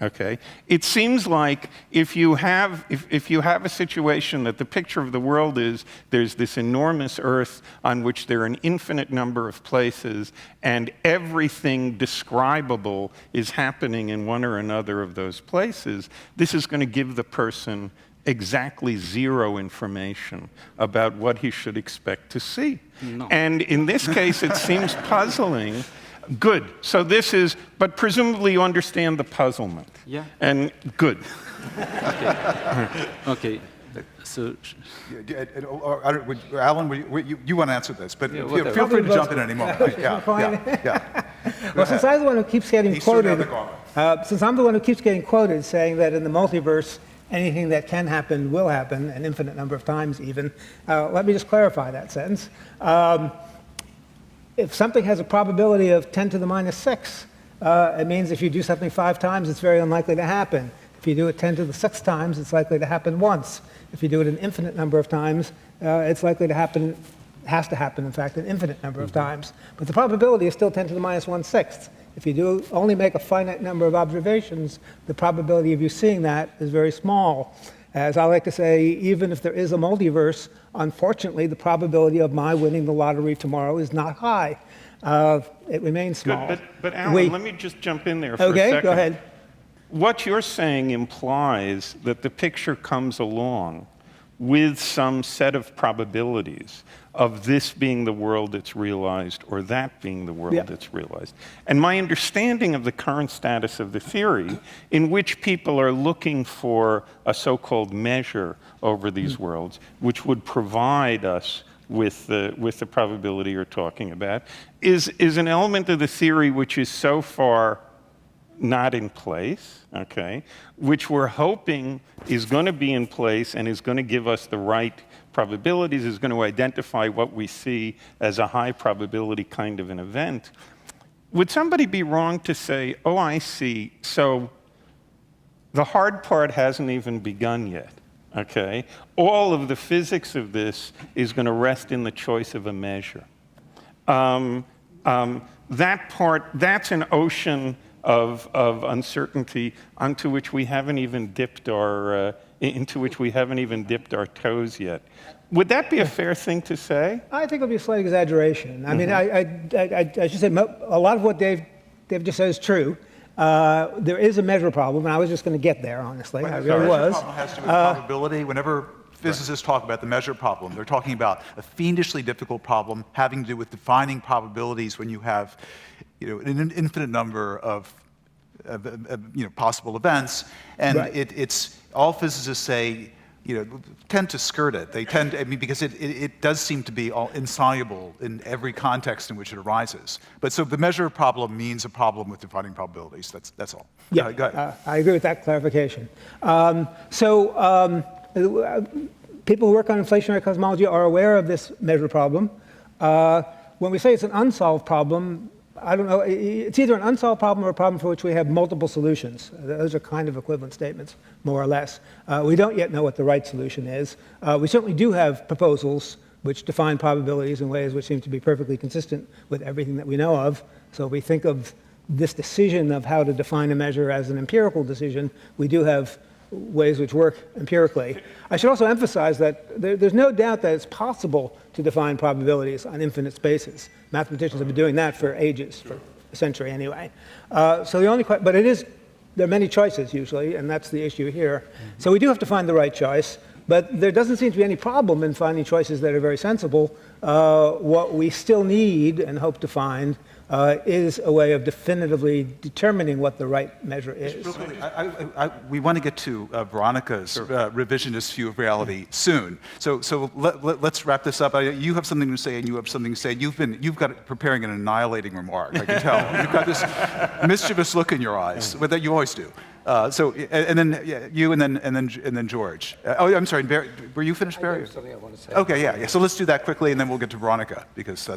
Okay? It seems like if you have a situation that the picture of the world is there's this enormous Earth on which there are an infinite number of places and everything describable is happening in one or another of those places, this is going to give the person exactly zero information about what he should expect to see. No. And in this case, it seems puzzling. Good. So this is, but presumably you understand the puzzlement. Yeah. And good. Okay. So, Alan, you want to answer this, but feel free to jump in at any moment. Well, since I'm the one who keeps getting quoted, saying that in the multiverse, anything that can happen will happen, an infinite number of times even, let me just clarify that sentence. If something has a probability of 10 to the minus 6, it means if you do something 5 times, it's very unlikely to happen. If you do it 10 to the 6 times, it's likely to happen once. If you do it an infinite number of times, it's likely to happen, has to happen, in fact, an infinite number of times. But the probability is still 10 to the minus 1/6. If you do only make a finite number of observations, the probability of you seeing that is very small. As I like to say, even if there is a multiverse, unfortunately, the probability of my winning the lottery tomorrow is not high. It remains small. Good, but Alan, let me just jump in there for a second. Okay, go ahead. What you're saying implies that the picture comes along with some set of probabilities of this being the world that's realized or that being the world that's realized. And my understanding of the current status of the theory, in which people are looking for a so-called measure over these worlds, which would provide us with the probability you're talking about, is an element of the theory which is so far not in place, okay, which we're hoping is going to be in place and is going to give us the right probabilities, is going to identify what we see as a high probability kind of an event. Would somebody be wrong to say, oh, I see, so the hard part hasn't even begun yet, okay? All of the physics of this is going to rest in the choice of a measure. That part, that's an ocean of uncertainty onto which we haven't even dipped our, into which we haven't even dipped our toes yet. Would that be a fair thing to say? I think it would be a slight exaggeration. I mean, I should say a lot of what Dave just said is true. There is a measure problem, and I was just going to get there, honestly. I really was. The measure problem has to do with probability. Whenever physicists talk about the measure problem, they're talking about a fiendishly difficult problem having to do with defining probabilities when you have an infinite number of possible events. And it's all physicists say, tend to skirt it. They tend to, because it does seem to be all insoluble in every context in which it arises. But so the measure problem means a problem with defining probabilities. That's all. Yeah, go ahead. I agree with that clarification. People who work on inflationary cosmology are aware of this measure problem. When we say it's an unsolved problem, I don't know, it's either an unsolved problem or a problem for which we have multiple solutions. Those are kind of equivalent statements, more or less. We don't yet know what the right solution is. We certainly do have proposals which define probabilities in ways which seem to be perfectly consistent with everything that we know of. So if we think of this decision of how to define a measure as an empirical decision, we do have ways which work empirically. I should also emphasize that there's no doubt that it's possible to define probabilities on infinite spaces. Mathematicians have been doing that for ages, for a century anyway. So the only question, but there are many choices usually, and that's the issue here. So we do have to find the right choice, but there doesn't seem to be any problem in finding choices that are very sensible. What we still need and hope to find is a way of definitively determining what the right measure is. Real quickly, we want to get to Veronika's revisionist view of reality soon. So let's wrap this up. You have something to say, and you have something to say. You've got preparing an annihilating remark. I can tell. You've got this mischievous look in your eyes, that you always do. And then you, and then George. Oh, I'm sorry. Barry, were you finished, Barry? I have something I want to say. Okay, yeah. So let's do that quickly, and then we'll get to Veronika because.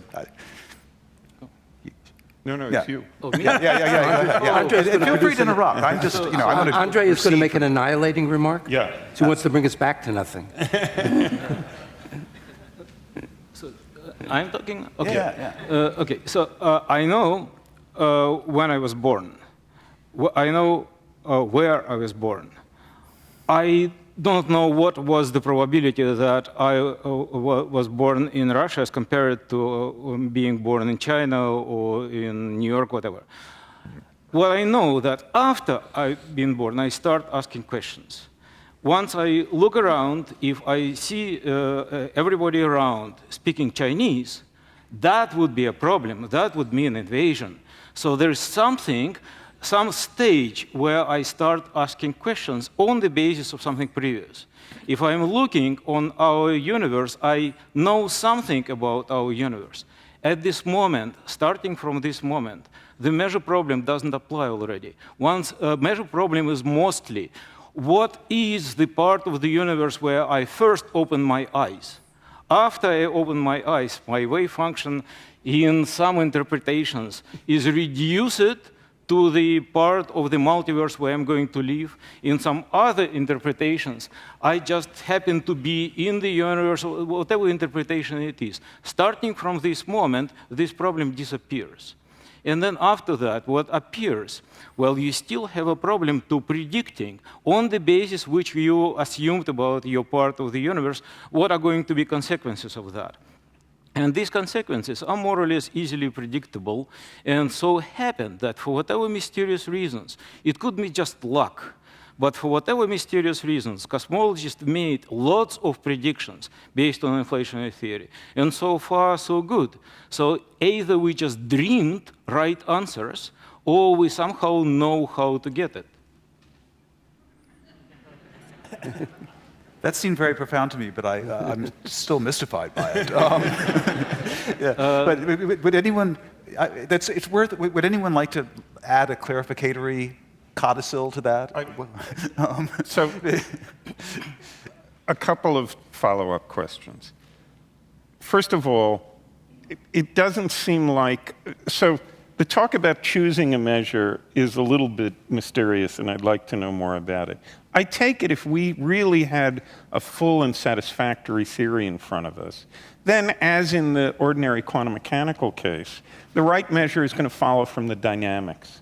No, it's you. Oh, yeah. Feel free to interrupt. I'm just, I want to. Andrei is going to make an annihilating remark? Yeah. So he wants to bring us back to nothing. So I'm talking? Okay. Yeah. Okay, so I know when I was born. I know where I was born. I don't know what was the probability that I was born in Russia as compared to being born in China or in New York, whatever. Well, I know that after I've been born, I start asking questions. Once I look around, if I see everybody around speaking Chinese, that would be a problem. That would mean invasion. So there's some stage where I start asking questions on the basis of something previous. If I'm looking on our universe, I know something about our universe. At this moment, starting from this moment, the measure problem doesn't apply already. Once measure problem is mostly, what is the part of the universe where I first open my eyes? After I open my eyes, my wave function in some interpretations is reduced to the part of the multiverse where I'm going to live. In some other interpretations, I just happen to be in the universe, whatever interpretation it is. Starting from this moment, this problem disappears. And then after that, what appears? Well, you still have a problem to predicting on the basis which you assumed about your part of the universe, what are going to be consequences of that. And these consequences are more or less easily predictable, and so happen that for whatever mysterious reasons, it could be just luck, but for whatever mysterious reasons, cosmologists made lots of predictions based on inflationary theory, and so far, so good. So either we just dreamed right answers, or we somehow know how to get it. That seemed very profound to me, but I'm still mystified by it. But would anyone? Would anyone like to add a clarificatory codicil to that? So, a couple of follow-up questions. First of all, it doesn't seem like, so the talk about choosing a measure is a little bit mysterious, and I'd like to know more about it. I take it if we really had a full and satisfactory theory in front of us, then as in the ordinary quantum mechanical case, the right measure is going to follow from the dynamics.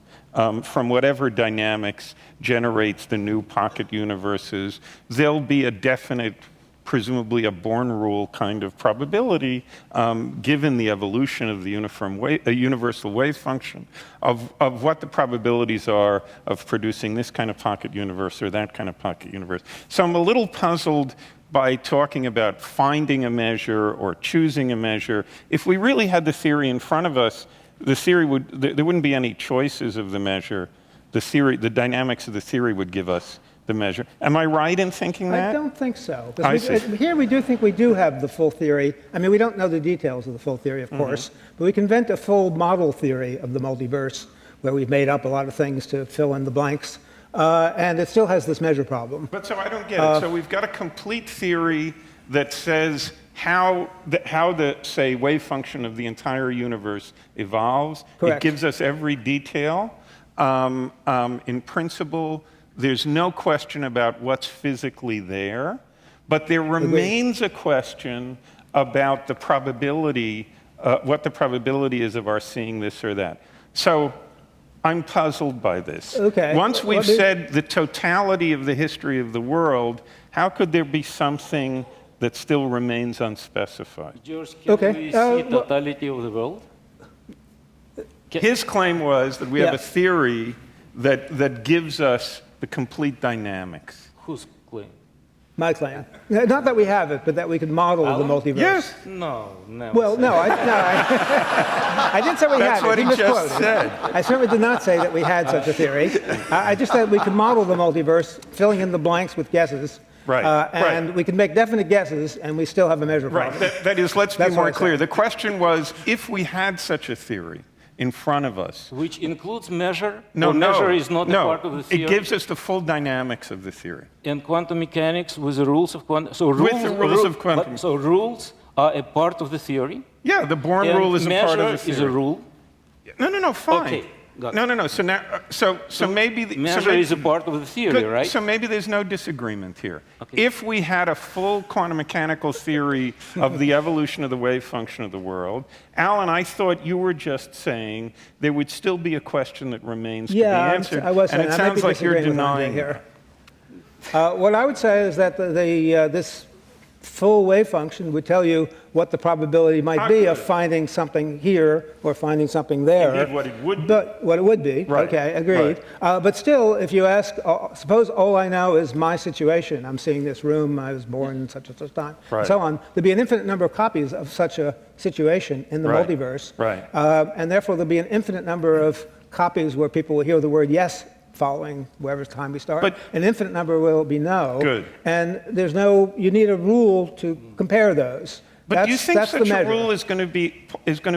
From whatever dynamics generates the new pocket universes, there'll be a definite, presumably a born rule kind of probability, given the evolution of the universal wave function, of what the probabilities are of producing this kind of pocket universe or that kind of pocket universe. So I'm a little puzzled by talking about finding a measure or choosing a measure. If we really had the theory in front of us, there wouldn't be any choices of the measure. The dynamics of the theory would give us the measure. Am I right in thinking that? I don't think so. I see. Here we do think we do have the full theory. I mean, we don't know the details of the full theory, of course, but we can invent a full model theory of the multiverse where we've made up a lot of things to fill in the blanks, and it still has this measure problem. But so I don't get it. So we've got a complete theory that says how the, say, wave function of the entire universe evolves. Correct. It gives us every detail. In principle, there's no question about what's physically there, but there remains a question about the probability, what the probability is of our seeing this or that. So I'm puzzled by this. Okay. Once we've said the totality of the history of the world, how could there be something that still remains unspecified? George, can we see totality of the world? His claim was that we have a theory that gives us the complete dynamics. Whose claim? My claim. Not that we have it, but that we can model the multiverse. Yes. No, never. Well, no, I didn't say we That's had it. what he just said. I certainly did not say that we had such a theory. I just said we could model the multiverse, filling in the blanks with guesses. Right. And we can make definite guesses, and we still have a measure problem. Right. That is, let's be more clear. The question was, if we had such a theory in front of us, which includes measure? No, measure is not a part of the theory. It gives us the full dynamics of the theory. And quantum mechanics with the rules of quantum. So rules, with the rules of quantum. So rules are a part of the theory. Yeah, the Born rule is a part of the theory. Measure is a rule. No, fine. Okay. No. So now, so maybe measure is a part of the theory, good. Right? So maybe there's no disagreement here. Okay. If we had a full quantum mechanical theory of the evolution of the wave function of the world, Alan, I thought you were just saying there would still be a question that remains to be answered. I was saying, and it sounds like you're denying here. What I would say is that this full wave function would tell you what the probability might be of finding something here or finding something there. Indeed, what it would be. But what it would be. Right. Okay, agreed. Right. But still, if you ask, suppose all I know is my situation. I'm seeing this room, I was born in such and such time, and so on. There'd be an infinite number of copies of such a situation in the multiverse. Right. And therefore, there'll be an infinite number of copies where people will hear the word yes following wherever time we start. But an infinite number will be no. Good. And you need a rule to compare those. But do you think such a rule is going to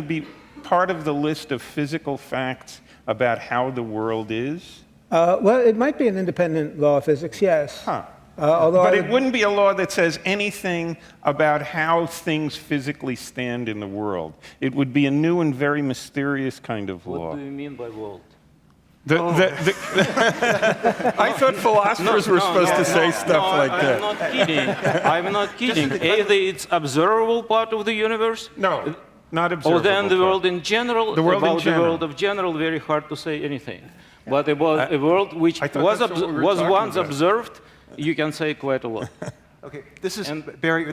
be part of the list of physical facts about how the world is? Well, it might be an independent law of physics, yes. But it wouldn't be a law that says anything about how things physically stand in the world. It would be a new and very mysterious kind of law. What do you mean by world? I thought philosophers were supposed to say stuff like that. I'm not kidding. I'm not kidding. Either it's observable part of the universe. No, not observable. Or then the world in general. The world about in general. The world of general, very hard to say anything. But about a world which was once observed, you can say quite a lot. Okay, this is, Barry,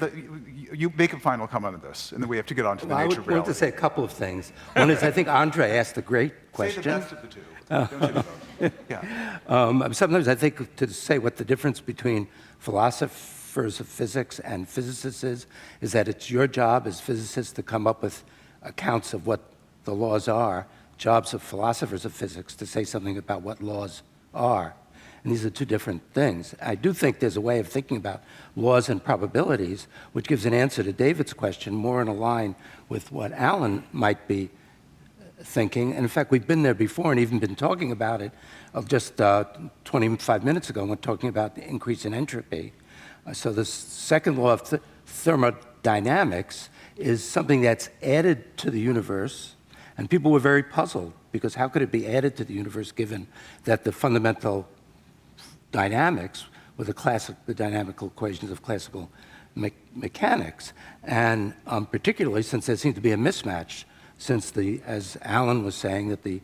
you make a final comment on this, and then we have to get on to the nature of reality. I want to say a couple of things. One is, I think Andrei asked a great question. Say the best of the two. Don't say the both. Yeah. Sometimes I think to say what the difference between philosophers of physics and physicists is that it's your job as physicists to come up with accounts of what the laws are, jobs of philosophers of physics to say something about what laws are. And these are two different things. I do think there's a way of thinking about laws and probabilities, which gives an answer to David's question more in a line with what Alan might be thinking. And in fact, we've been there before and even been talking about it just 25 minutes ago when we're talking about the increase in entropy. So the second law of thermodynamics is something that's added to the universe, and people were very puzzled, because how could it be added to the universe given that the fundamental dynamics were the dynamical equations of classical mechanics, and particularly since there seemed to be a mismatch, since as Alan was saying, that the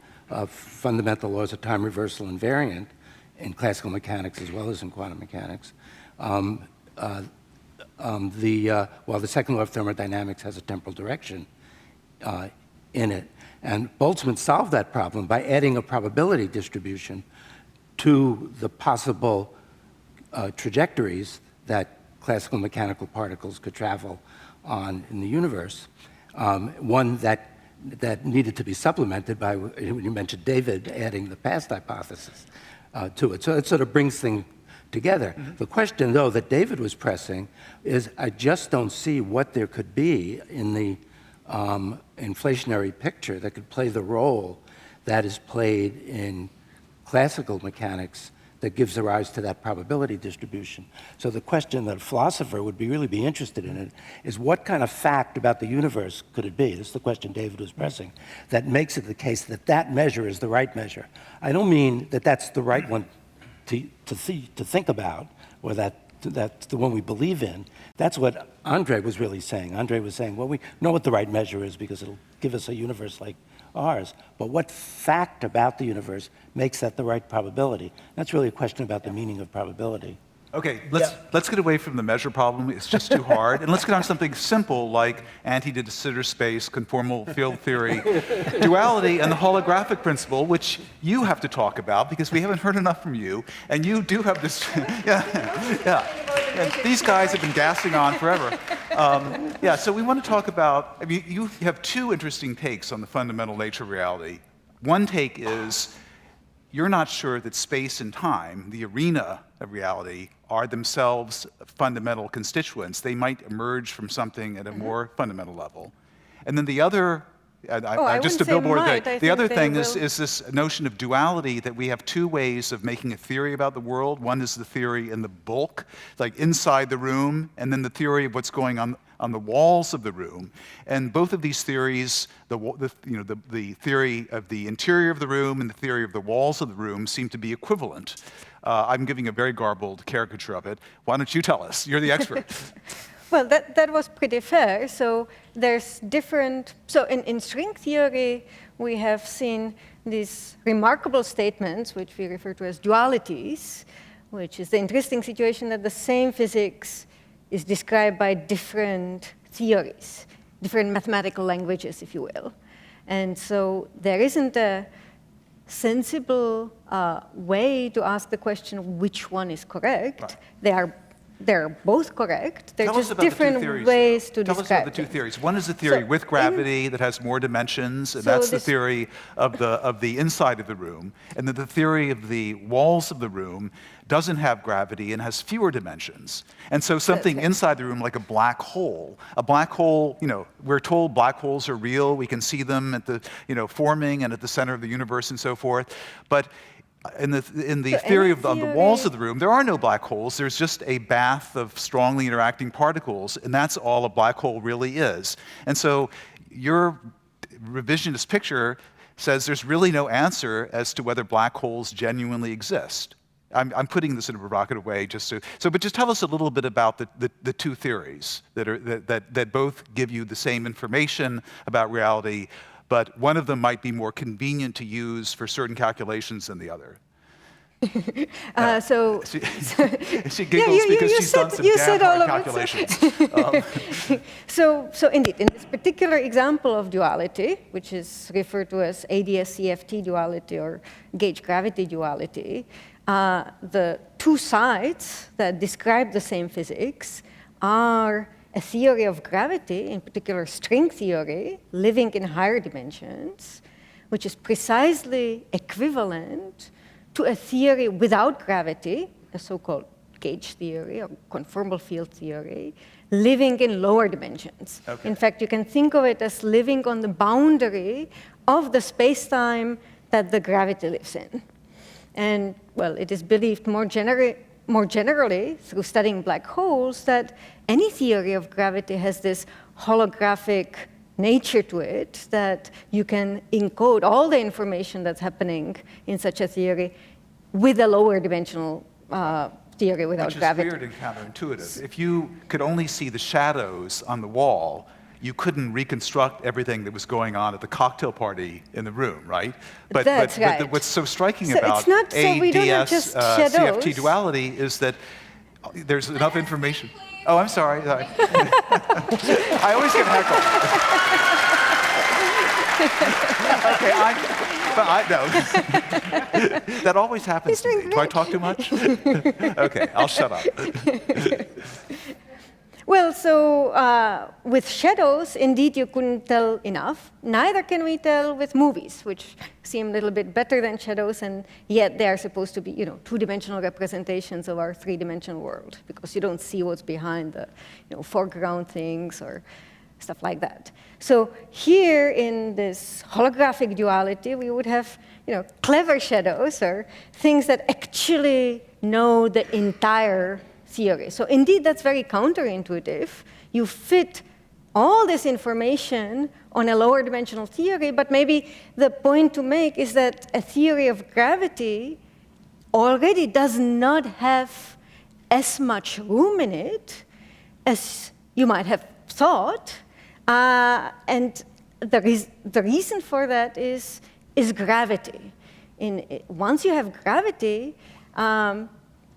fundamental laws of time reversal invariant in classical mechanics as well as in quantum mechanics, while the second law of thermodynamics has a temporal direction in it. And Boltzmann solved that problem by adding a probability distribution to the possible trajectories that classical mechanical particles could travel on in the universe. One that needed to be supplemented by, you mentioned David adding the past hypothesis to it. So it sort of brings things together. Mm-hmm. The question, though, that David was pressing is, I just don't see what there could be in the inflationary picture that could play the role that is played in classical mechanics that gives rise to that probability distribution. So the question that a philosopher would really be interested in it is, what kind of fact about the universe could it be? This is the question David was pressing, that makes it the case that that measure is the right measure. I don't mean that that's the right one to think about, or that's the one we believe in. That's what Andrei was really saying. Andrei was saying, well, we know what the right measure is because it'll give us a universe like ours. But what fact about the universe makes that the right probability? That's really a question about the meaning of probability. Okay, let's get away from the measure problem. It's just too hard. And let's get on something simple like anti-de Sitter space, conformal field theory, duality, and the holographic principle, which you have to talk about because we haven't heard enough from you. And you do have this, And these guys have been gassing on forever. So we want to talk about, I mean, you have two interesting takes on the fundamental nature of reality. One take is, you're not sure that space and time, the arena of reality, are themselves fundamental constituents. They might emerge from something at a more fundamental level. And then the other, just to billboard the other thing is this notion of duality, that we have two ways of making a theory about the world. One is the theory in the bulk, like inside the room, and then the theory of what's going on the walls of the room. And both of these theories, the theory of the interior of the room and the theory of the walls of the room, seem to be equivalent. I'm giving a very garbled caricature of it. Why don't you tell us? You're the expert. Well, that was pretty fair. So there's different, so in string theory, we have seen these remarkable statements, which we refer to as dualities, which is the interesting situation that the same physics is described by different theories, different mathematical languages, if you will. And so there isn't a sensible way to ask the question which one is correct. Right. They're both correct. They're just different ways to describe. Tell us about the two theories. One is the theory with gravity that has more dimensions, and that's the theory of the inside of the room. And then the theory of the walls of the room doesn't have gravity and has fewer dimensions. And so something inside the room, like a black hole, we're told black holes are real. We can see them at the, forming and at the center of the universe and so forth. But in the theory of on the walls of the room, there are no black holes. There's just a bath of strongly interacting particles, and that's all a black hole really is. And so your revisionist picture says there's really no answer as to whether black holes genuinely exist. I'm putting this in a provocative way, but just tell us a little bit about the two theories that both give you the same information about reality, but one of them might be more convenient to use for certain calculations than the other. She giggles because she's done some damn hard calculations. So indeed, in this particular example of duality, which is referred to as ADS-CFT duality or gauge-gravity duality, the two sides that describe the same physics are a theory of gravity, in particular string theory, living in higher dimensions, which is precisely equivalent to a theory without gravity, a so-called gauge theory or conformal field theory, living in lower dimensions. Okay. In fact, you can think of it as living on the boundary of the space-time that the gravity lives in. And, well, it is believed more more generally, through studying black holes, that any theory of gravity has this holographic nature to it, that you can encode all the information that's happening in such a theory with a lower dimensional theory without gravity. Which is weird and counterintuitive. If you could only see the shadows on the wall, you couldn't reconstruct everything that was going on at the cocktail party in the room, right? But, That's right. But what's so striking So about it's not, so we don't have just shadows. CFT duality is that there's enough information. Oh, I'm sorry. I always get heckled. Okay, no. That always happens to me. Do I talk too much? Okay, I'll shut up. Well, so with shadows, indeed, you couldn't tell enough. Neither can we tell with movies, which seem a little bit better than shadows, and yet they are supposed to be, two-dimensional representations of our three-dimensional world, because you don't see what's behind the, foreground things or stuff like that. So here in this holographic duality, we would have, clever shadows or things that actually know the entire theory. So indeed, that's very counterintuitive. You fit all this information on a lower dimensional theory, but maybe the point to make is that a theory of gravity already does not have as much room in it as you might have thought. And the reason for that is gravity. Once you have gravity,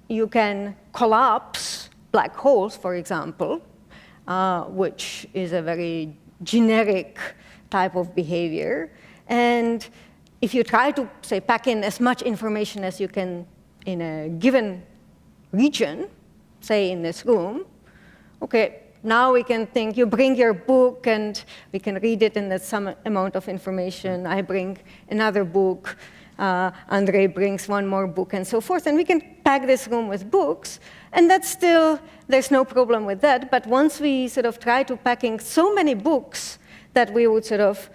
you can collapse black holes, for example, which is a very generic type of behavior. And if you try to, say, pack in as much information as you can in a given region, say in this room, okay, now we can think, you bring your book and we can read it, and that's some amount of information. I bring another book. Andrei brings one more book, and so forth. And we can pack this room with books, and that's still, there's no problem with that. But once we sort of try to pack in so many books that we would sort of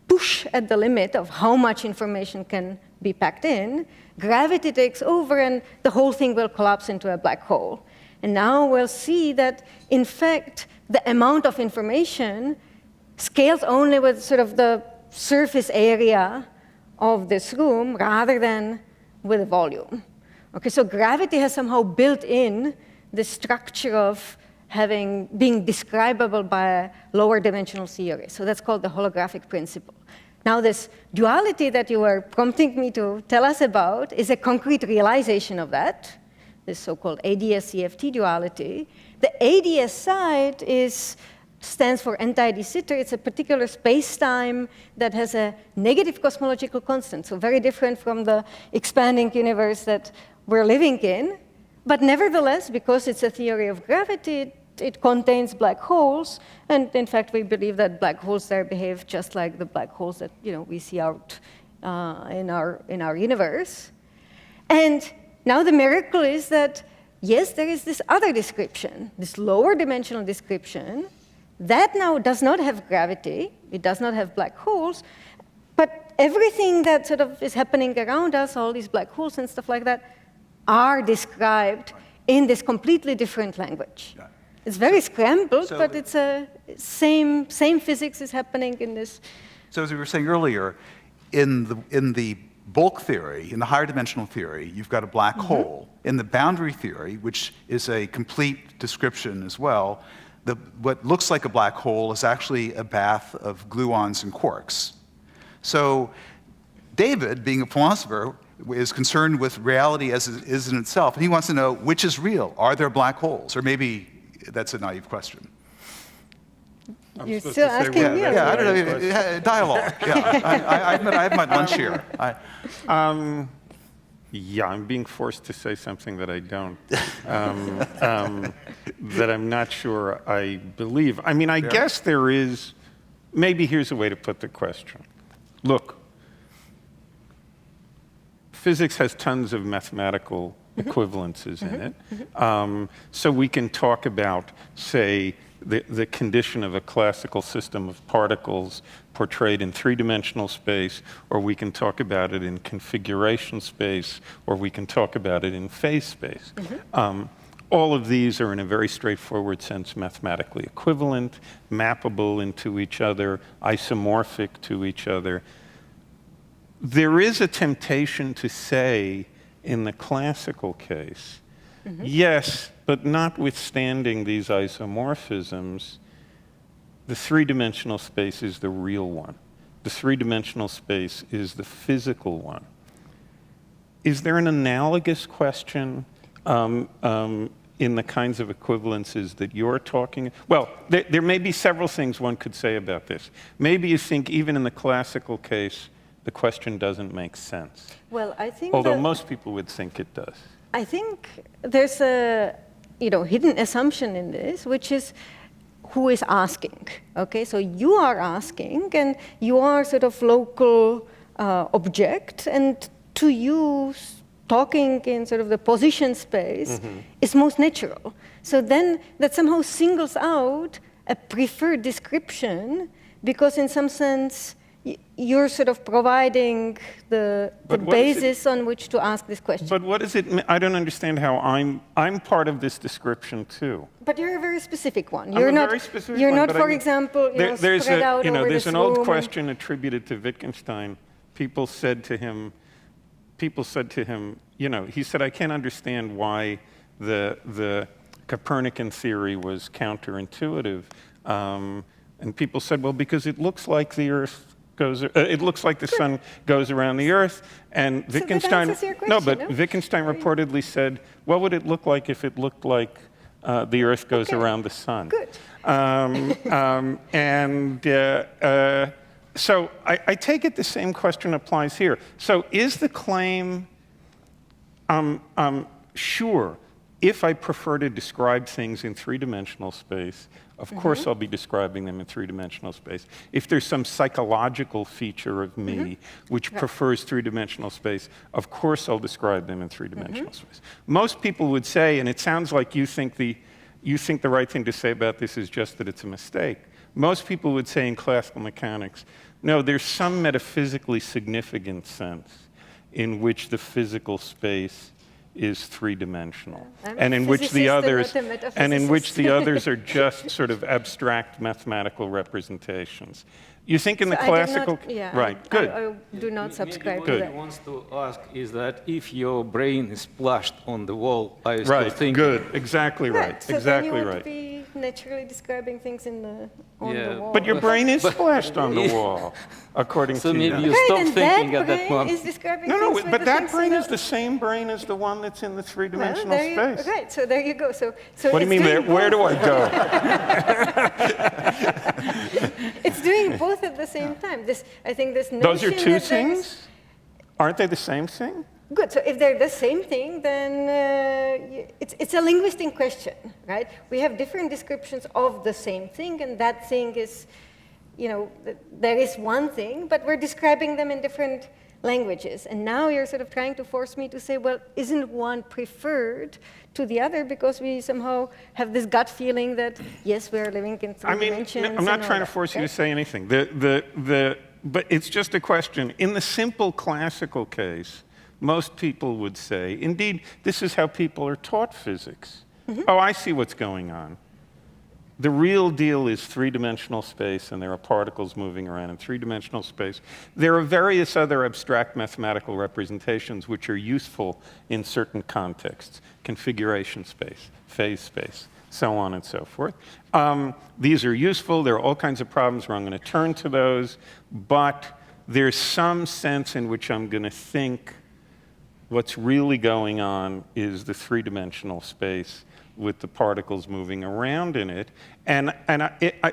push at the limit of how much information can be packed in, gravity takes over, and the whole thing will collapse into a black hole. And now we'll see that, in fact, the amount of information scales only with sort of the surface area of this room rather than with the volume. Okay, so gravity has somehow built in the structure of being describable by a lower dimensional theory. So that's called the holographic principle. Now, this duality that you were prompting me to tell us about is a concrete realization of that, this so-called ADS-CFT duality. The ADS side stands for anti-de Sitter. It's a particular space-time that has a negative cosmological constant, so very different from the expanding universe that we're living in. But nevertheless, because it's a theory of gravity, it contains black holes, and in fact, we believe that black holes there behave just like the black holes that we see out in our universe. And now the miracle is that, yes, there is this other description, this lower dimensional description, that now does not have gravity, it does not have black holes, but everything that sort of is happening around us, all these black holes and stuff like that, are described in this completely different language. Yeah. It's very scrambled, but it's a same physics is happening in this. So as we were saying earlier, in the bulk theory, in the higher dimensional theory, you've got a black hole. In the boundary theory, which is a complete description as well, what looks like a black hole is actually a bath of gluons and quarks. So David, being a philosopher, is concerned with reality as it is in itself, and he wants to know which is real. Are there black holes? Or maybe that's a naive question. You're still asking me? Yeah, I don't know. Dialogue. Yeah, I have my lunch here. Yeah, I'm being forced to say something that I don't, that I'm not sure I believe. I mean, I guess there is, maybe here's a way to put the question. Look, physics has tons of mathematical equivalences in it. So we can talk about, say, the condition of a classical system of particles portrayed in three-dimensional space, or we can talk about it in configuration space, or we can talk about it in phase space. All of these are, in a very straightforward sense, mathematically equivalent, mappable into each other, isomorphic to each other. There is a temptation to say, in the classical case, yes, but notwithstanding these isomorphisms, the three-dimensional space is the real one. The three-dimensional space is the physical one. Is there an analogous question in the kinds of equivalences that you're talking? Well, there may be several things one could say about this. Maybe you think even in the classical case, the question doesn't make sense. Well, I think although most people would think it does. I think there's a hidden assumption in this, which is who is asking. Okay, so you are asking, and you are sort of local object, and to you, talking in sort of the position space is most natural. So then that somehow singles out a preferred description, because in some sense you're sort of providing the basis on which to ask this question. But what does it mean? I don't understand how I'm part of this description too. But you're a very specific one. I'm a very specific you're one, not, but for example, there's spread out over there's this an old room question attributed to Wittgenstein. People said to him, he said, I can't understand why the Copernican theory was counterintuitive. And people said, well, because it looks like the Earth it looks like the sun goes around the Earth. And Wittgenstein, Wittgenstein reportedly said, what would it look like if it looked like the Earth goes around the sun? Good. So I take it the same question applies here. So is the claim, sure, if I prefer to describe things in three-dimensional space, of course I'll be describing them in three-dimensional space. If there's some psychological feature of me which prefers three-dimensional space, of course I'll describe them in three-dimensional space. Most people would say, and it sounds like you think the right thing to say about this is just that it's a mistake. Most people would say in classical mechanics, no, there's some metaphysically significant sense in which the physical space is three-dimensional, and in which the others are just sort of abstract mathematical representations. You think in the classical, right? Good. I do not subscribe to that. What I want to ask is that if your brain is splashed on the wall, are you right? Still thinking? Good. Exactly right. So exactly then you right. would be naturally describing things on the wall. But your brain is splashed on the wall, according to you. So maybe you stop thinking at that moment. Is describing no, things but that brain is the same brain as the one that's in the three-dimensional space. Right. So there you go. So what do you mean? Where do I go? It's doing both at the same time. I think this notion those are two things? Aren't they the same thing? Good. So if they're the same thing, then it's a linguistic question, right? We have different descriptions of the same thing, and that thing is, there is one thing, but we're describing them in different languages. And now you're sort of trying to force me to say, well, isn't one preferred to the other because we somehow have this gut feeling that, yes, we are living in three dimensions. I'm not trying to force you to say anything. But it's just a question. In the simple classical case, most people would say, indeed, this is how people are taught physics. Oh, I see what's going on. The real deal is three-dimensional space, and there are particles moving around in three-dimensional space. There are various other abstract mathematical representations which are useful in certain contexts: configuration space, phase space, so on and so forth. These are useful. There are all kinds of problems where I'm going to turn to those, but there's some sense in which I'm going to think what's really going on is the three-dimensional space with the particles moving around in it. And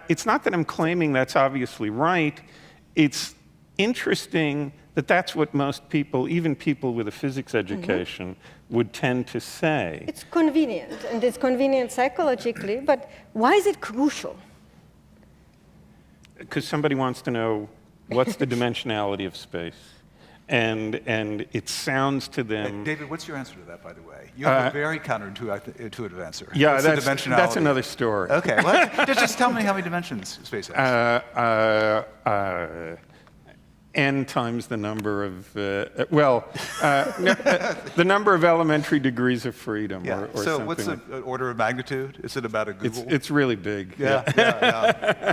it's not that I'm claiming that's obviously right. It's interesting that that's what most people, even people with a physics education, would tend to say. It's convenient, and it's convenient psychologically, but why is it crucial? Because somebody wants to know what's the dimensionality of space. and it sounds to them. David, what's your answer to that, by the way? You have a very counterintuitive answer. Yeah, What's that's another story. Okay, well, just tell me how many dimensions space has. N times the number of, the number of elementary degrees of freedom, Yeah. or So something. what's the order of magnitude? Is it about a Google? It's really big. Yeah.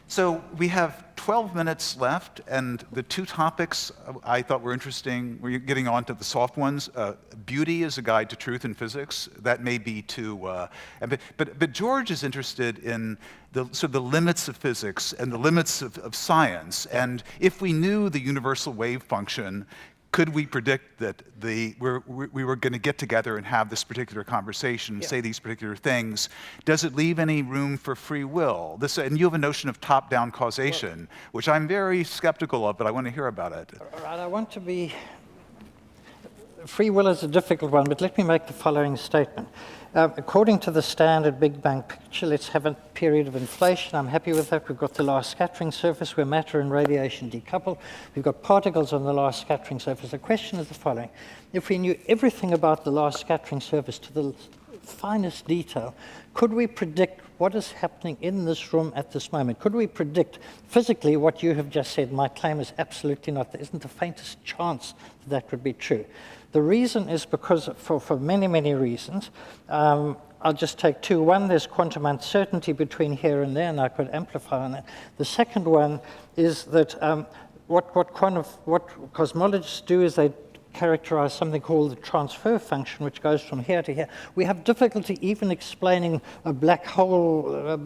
So we have 12 minutes left, and the two topics I thought were interesting. We're getting on to the soft ones. Beauty is a guide to truth in physics. That may be too, but George is interested in the limits of physics and the limits of science. And if we knew the universal wave function, could we predict that we were going to get together and have this particular conversation, say these particular things? Does it leave any room for free will? And you have a notion of top-down causation, which I'm very skeptical of, but I want to hear about it. All right, I want to be... Free will is a difficult one, but let me make the following statement. According to the standard Big Bang picture, let's have a period of inflation. I'm happy with that. We've got the last scattering surface where matter and radiation decouple. We've got particles on the last scattering surface. The question is the following. If we knew everything about the last scattering surface to the finest detail, could we predict what is happening in this room at this moment? Could we predict physically what you have just said? My claim is absolutely not. There isn't the faintest chance that would be true. The reason is because, for many, many reasons, I'll just take two. One, there's quantum uncertainty between here and there, and I could amplify on that. The second one is that what cosmologists do is they characterize something called the transfer function, which goes from here to here. We have difficulty even explaining a black hole,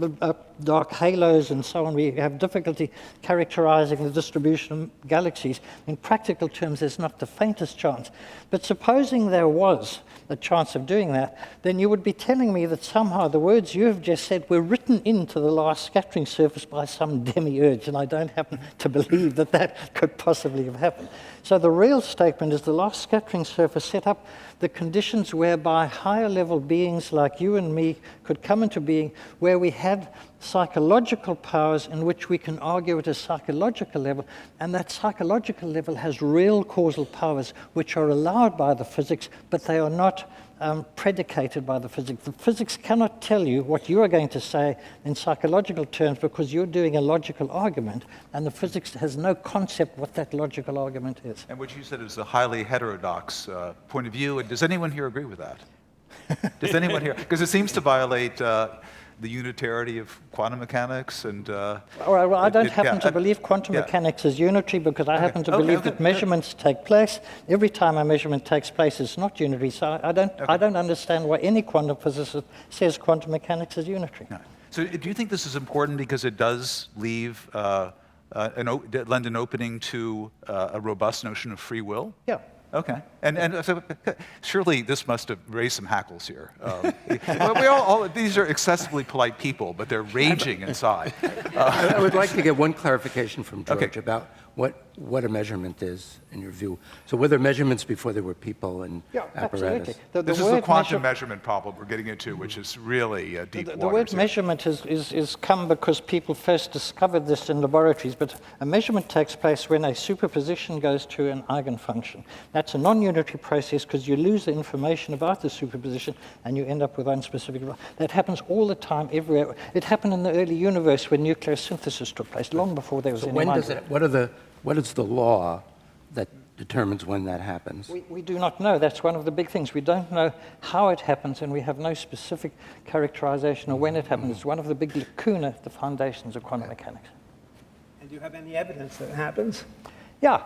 dark halos, and so on. We have difficulty characterizing the distribution of galaxies. In practical terms, there's not the faintest chance. But supposing there was a chance of doing that, then you would be telling me that somehow the words you have just said were written into the last scattering surface by some demiurge, and I don't happen to believe that that could possibly have happened. So the real statement is the last scattering surface set up the conditions whereby higher level beings like you and me could come into being, where we had psychological powers in which we can argue at a psychological level, and that psychological level has real causal powers which are allowed by the physics, but they are not predicated by the physics. The physics cannot tell you what you are going to say in psychological terms because you're doing a logical argument, and the physics has no concept what that logical argument is. And what you said is a highly heterodox point of view. And does anyone here agree with that? Does anyone here? Because it seems to violate the unitarity of quantum mechanics and... well, I don't happen to believe quantum mechanics is unitary because I happen to believe that measurements take place. Every time a measurement takes place, it's not unitary. So I don't understand why any quantum physicist says quantum mechanics is unitary. No. So do you think this is important because it does leave, lend an opening to a robust notion of free will? Yeah. Okay, and so surely this must have raised some hackles here. These are excessively polite people, but they're raging inside. I would like to get one clarification from George about what a measurement is, in your view. So were there measurements before there were people and apparatus? Absolutely. This is the quantum measurement problem we're getting into, which is really deep water. The word measurement is come because people first discovered this in laboratories, but a measurement takes place when a superposition goes to an eigenfunction. That's a non-unitary process because you lose the information about the superposition and you end up with unspecific. That happens all the time, everywhere. It happened in the early universe when nuclear synthesis took place, long before there was any mind. What is the law that determines when that happens? We do not know. That's one of the big things. We don't know how it happens, and we have no specific characterization of when it happens. It's one of the big lacuna, the foundations of quantum mechanics. And do you have any evidence that it happens? Yeah,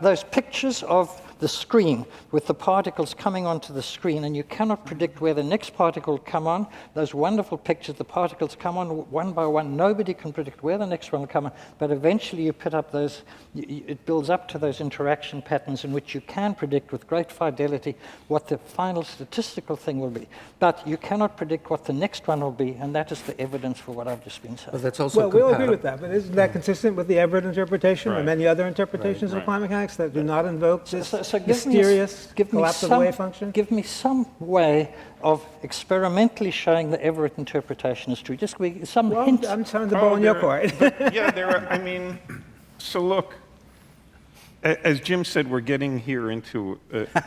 those pictures of the screen with the particles coming onto the screen, and you cannot predict where the next particle will come on. Those wonderful pictures, the particles come on one by one. Nobody can predict where the next one will come on, but eventually you put up those, it builds up to those interaction patterns in which you can predict with great fidelity what the final statistical thing will be. But you cannot predict what the next one will be, and that is the evidence for what I've just been saying. Well, that's also we'll agree with that, but isn't that consistent with the Everett interpretation or many other interpretations of quantum mechanics that do not invoke this mysterious collapse of the wave function? Give me some way of experimentally showing the Everett interpretation is true. Just some hint. I'm throwing the ball in your court. Yeah, there are, so look, as Jim said, we're getting here into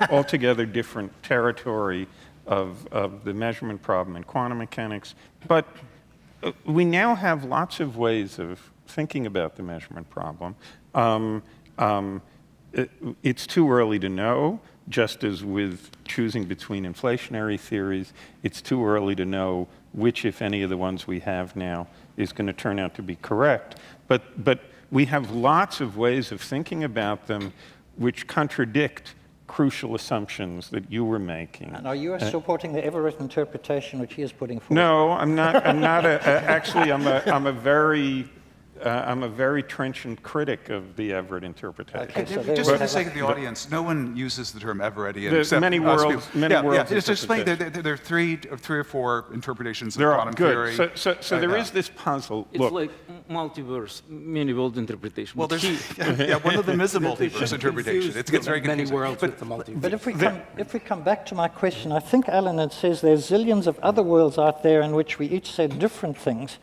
altogether different territory of the measurement problem in quantum mechanics. But we now have lots of ways of thinking about the measurement problem. It's too early to know, just as with choosing between inflationary theories, it's too early to know which, if any, of the ones we have now is going to turn out to be correct. But we have lots of ways of thinking about them which contradict crucial assumptions that you were making. And are you supporting the Everett interpretation which he is putting forward? No, I'm not. Actually, I'm a very trenchant critic of the Everett interpretation. Okay, so Just for the sake of the audience, no one uses the term Everettian except many us worlds. people. Many worlds. Just explain. There are three or four interpretations of There quantum are good. theory. So there is this puzzle. It's Look, like multiverse, many-world interpretation. Well, there's one of them is a multiverse interpretation. It gets very Many confusing. worlds with the multiverse. But if we come back to my question, I think Alan had says there's zillions of other worlds out there in which we each said different things,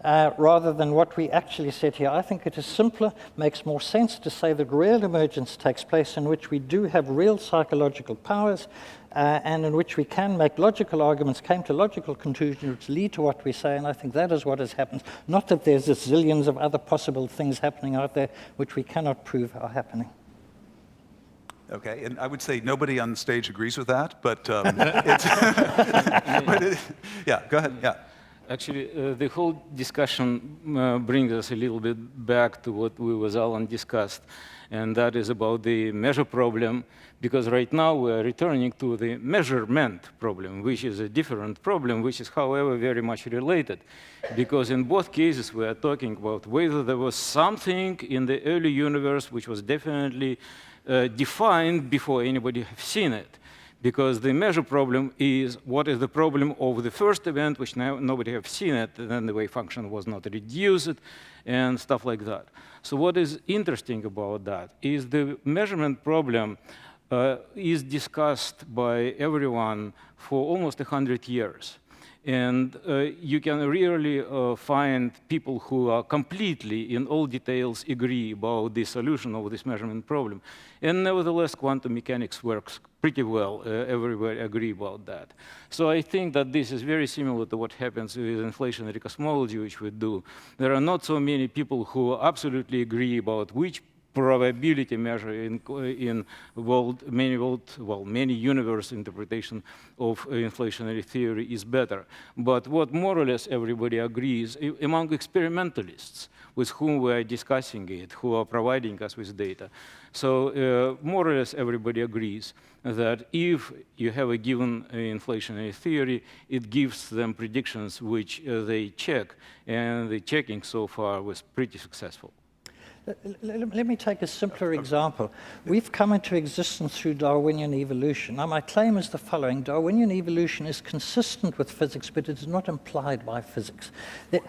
rather than what we actually said here. I think it is simpler, makes more sense to say that real emergence takes place in which we do have real psychological powers, and in which we can make logical arguments, came to logical conclusions which lead to what we say, and I think that is what has happened. Not that there's this zillions of other possible things happening out there which we cannot prove are happening. Okay, and I would say nobody on stage agrees with that, but yeah, go ahead. Yeah. Actually, the whole discussion brings us a little bit back to what we with Alan discussed, and that is about the measure problem, because right now we are returning to the measurement problem, which is a different problem, which is, however, very much related, because in both cases we are talking about whether there was something in the early universe which was definitely defined before anybody have seen it. Because the measure problem is what is the problem of the first event, which now nobody have seen it, and then the wave function was not reduced, and stuff like that. So what is interesting about that is the measurement problem is discussed by everyone for almost 100 years. And you can rarely find people who are completely, in all details, agree about the solution of this measurement problem. And nevertheless, quantum mechanics works pretty well. Everywhere agree about that. So I think that this is very similar to what happens with inflationary cosmology, which we do. There are not so many people who absolutely agree about which probability measure in many universe interpretation of inflationary theory is better. But what more or less everybody agrees among experimentalists with whom we are discussing it, who are providing us with data. So more or less everybody agrees that if you have a given inflationary theory, it gives them predictions which they check, and the checking so far was pretty successful. Let me take a simpler example. We've come into existence through Darwinian evolution. Now, my claim is the following. Darwinian evolution is consistent with physics, but it is not implied by physics.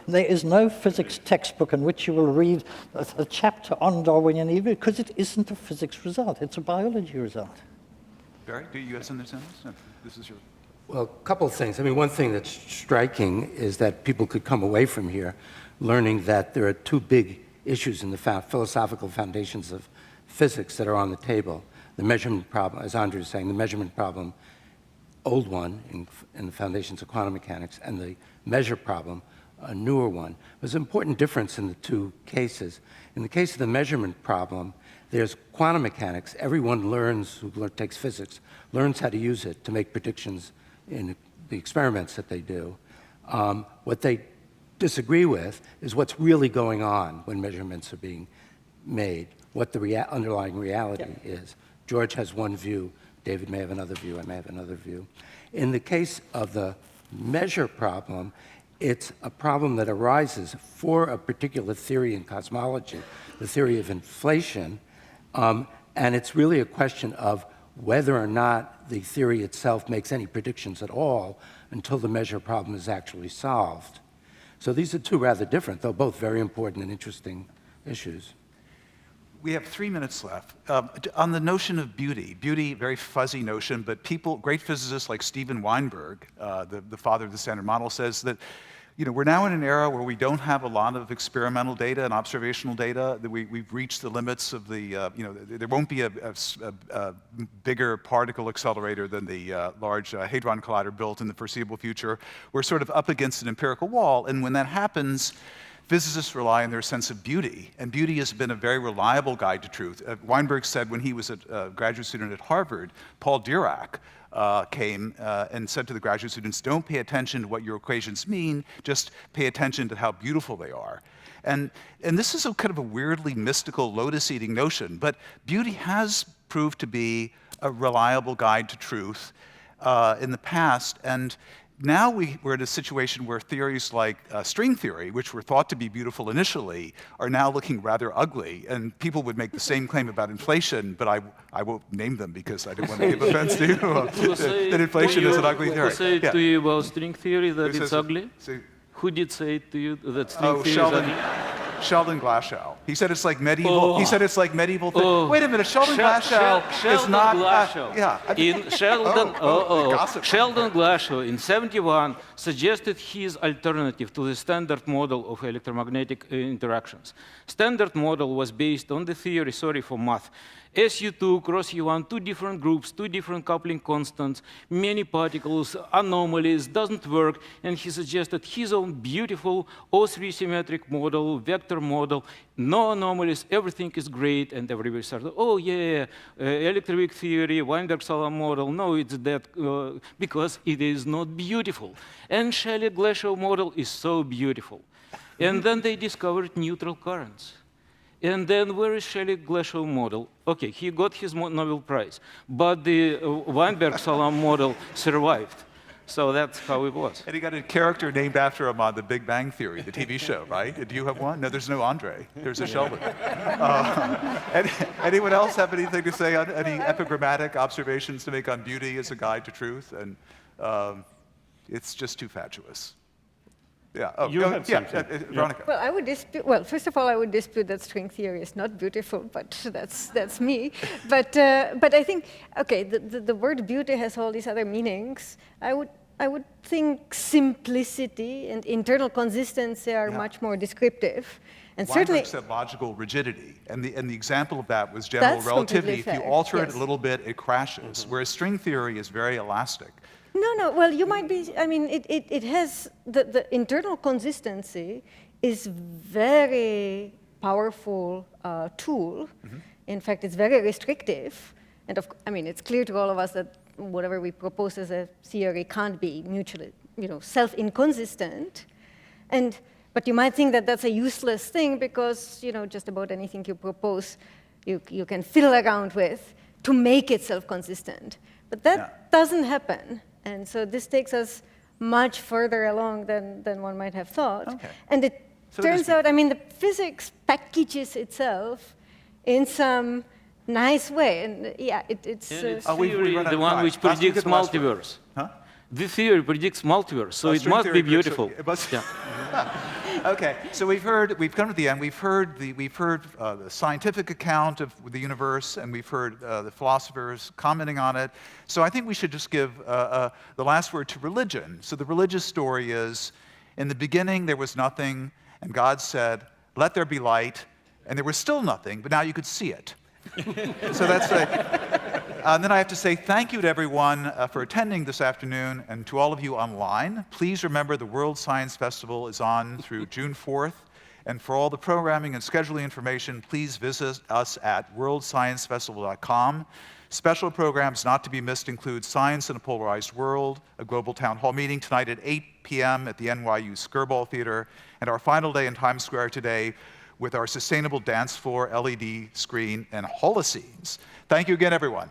There is no physics textbook in which you will read a chapter on Darwinian evolution, because it isn't a physics result. It's a biology result. Barry, do you have something to say on this? This is your... Well, a couple of things. I mean, one thing that's striking is that people could come away from here learning that there are two big issues in the philosophical foundations of physics that are on the table. The measurement problem, as Andrei was saying, the measurement problem, old one in the foundations of quantum mechanics, and the measure problem, a newer one. There's an important difference in the two cases. In the case of the measurement problem, there's quantum mechanics. Everyone learns, who takes physics, learns how to use it to make predictions in the experiments that they do. What they disagree with is what's really going on when measurements are being made, what the underlying reality is. George has one view, David may have another view, I may have another view. In the case of the measure problem, it's a problem that arises for a particular theory in cosmology, the theory of inflation, and it's really a question of whether or not the theory itself makes any predictions at all until the measure problem is actually solved. So these are two rather different, though both very important and interesting issues. We have 3 minutes left. On the notion of beauty, very fuzzy notion, but great physicists like Steven Weinberg, the father of the Standard Model, says that we're now in an era where we don't have a lot of experimental data and observational data. That we've reached the limits of the, there won't be a bigger particle accelerator than the Large Hadron Collider built in the foreseeable future. We're sort of up against an empirical wall, and when that happens, physicists rely on their sense of beauty, and beauty has been a very reliable guide to truth. Weinberg said when he was a graduate student at Harvard, Paul Dirac came and said to the graduate students, don't pay attention to what your equations mean, just pay attention to how beautiful they are. And this is a kind of a weirdly mystical, lotus-eating notion, but beauty has proved to be a reliable guide to truth in the past, and now we're in a situation where theories like string theory, which were thought to be beautiful initially, are now looking rather ugly. And people would make the same claim about inflation, but I won't name them because I don't want to give offense to you. That inflation is an ugly theory. Who said to you about string theory that it's ugly? Who did say to you that string theory is ugly? Sheldon Glashow. He said it's like medieval. He said it's like medieval. Wait a minute, Sheldon Glashow is not. Sheldon Glashow in '71 suggested his alternative to the standard model of electromagnetic interactions. Standard model was based on the theory, for math. SU2 cross U1, two different groups, two different coupling constants, many particles, anomalies, doesn't work, and he suggested his own beautiful O3 symmetric model, vector model, no anomalies, everything is great, and everybody started, oh yeah, electroweak theory, Weinberg-Salam model, no, it's dead, because it is not beautiful. And Shelley-Glashow model is so beautiful. And then they discovered neutral currents. And then where is Shelley-Glashow model? OK, he got his Nobel Prize. But the Weinberg-Salam model survived. So that's how it was. And he got a character named after him on The Big Bang Theory, the TV show, right? Do you have one? No, there's no Andrei. There's a Sheldon. Anyone else have anything to say on any epigrammatic observations to make on beauty as a guide to truth? And it's just too fatuous. Yeah. Oh, Veronika. Well, I would dispute. Well, first of all, I would dispute that string theory is not beautiful, but that's me. But I think the word beauty has all these other meanings. I would think simplicity and internal consistency are much more descriptive. And Weinberg said logical rigidity, and the example of that was general relativity. If you alter it a little bit, it crashes. Whereas string theory is very elastic. No. Well, you might be. I mean, it has the internal consistency is very powerful tool. In fact, it's very restrictive, and it's clear to all of us that whatever we propose as a theory can't be mutually, self-inconsistent. But you might think that that's a useless thing because just about anything you propose, you can fiddle around with to make it self-consistent. But that doesn't happen. And so this takes us much further along than one might have thought. Okay. And it turns out, the physics packages itself in some nice way. And yeah, it's the one which predicts multiverse. The theory predicts multiverse, so it must be beautiful. Okay, so we've come to the end. We've heard the scientific account of the universe, and we've heard the philosophers commenting on it. So I think we should just give the last word to religion. So the religious story is, in the beginning there was nothing, and God said, "Let there be light," and there was still nothing, but now you could see it. So that's it. And then I have to say thank you to everyone for attending this afternoon, and to all of you online. Please remember the World Science Festival is on through June 4th. And for all the programming and scheduling information, please visit us at worldsciencefestival.com. Special programs not to be missed include Science in a Polarized World, a global town hall meeting tonight at 8 p.m. at the NYU Skirball Theater, and our final day in Times Square today with our sustainable dance floor, LED screen, and Holocene. Thank you again, everyone.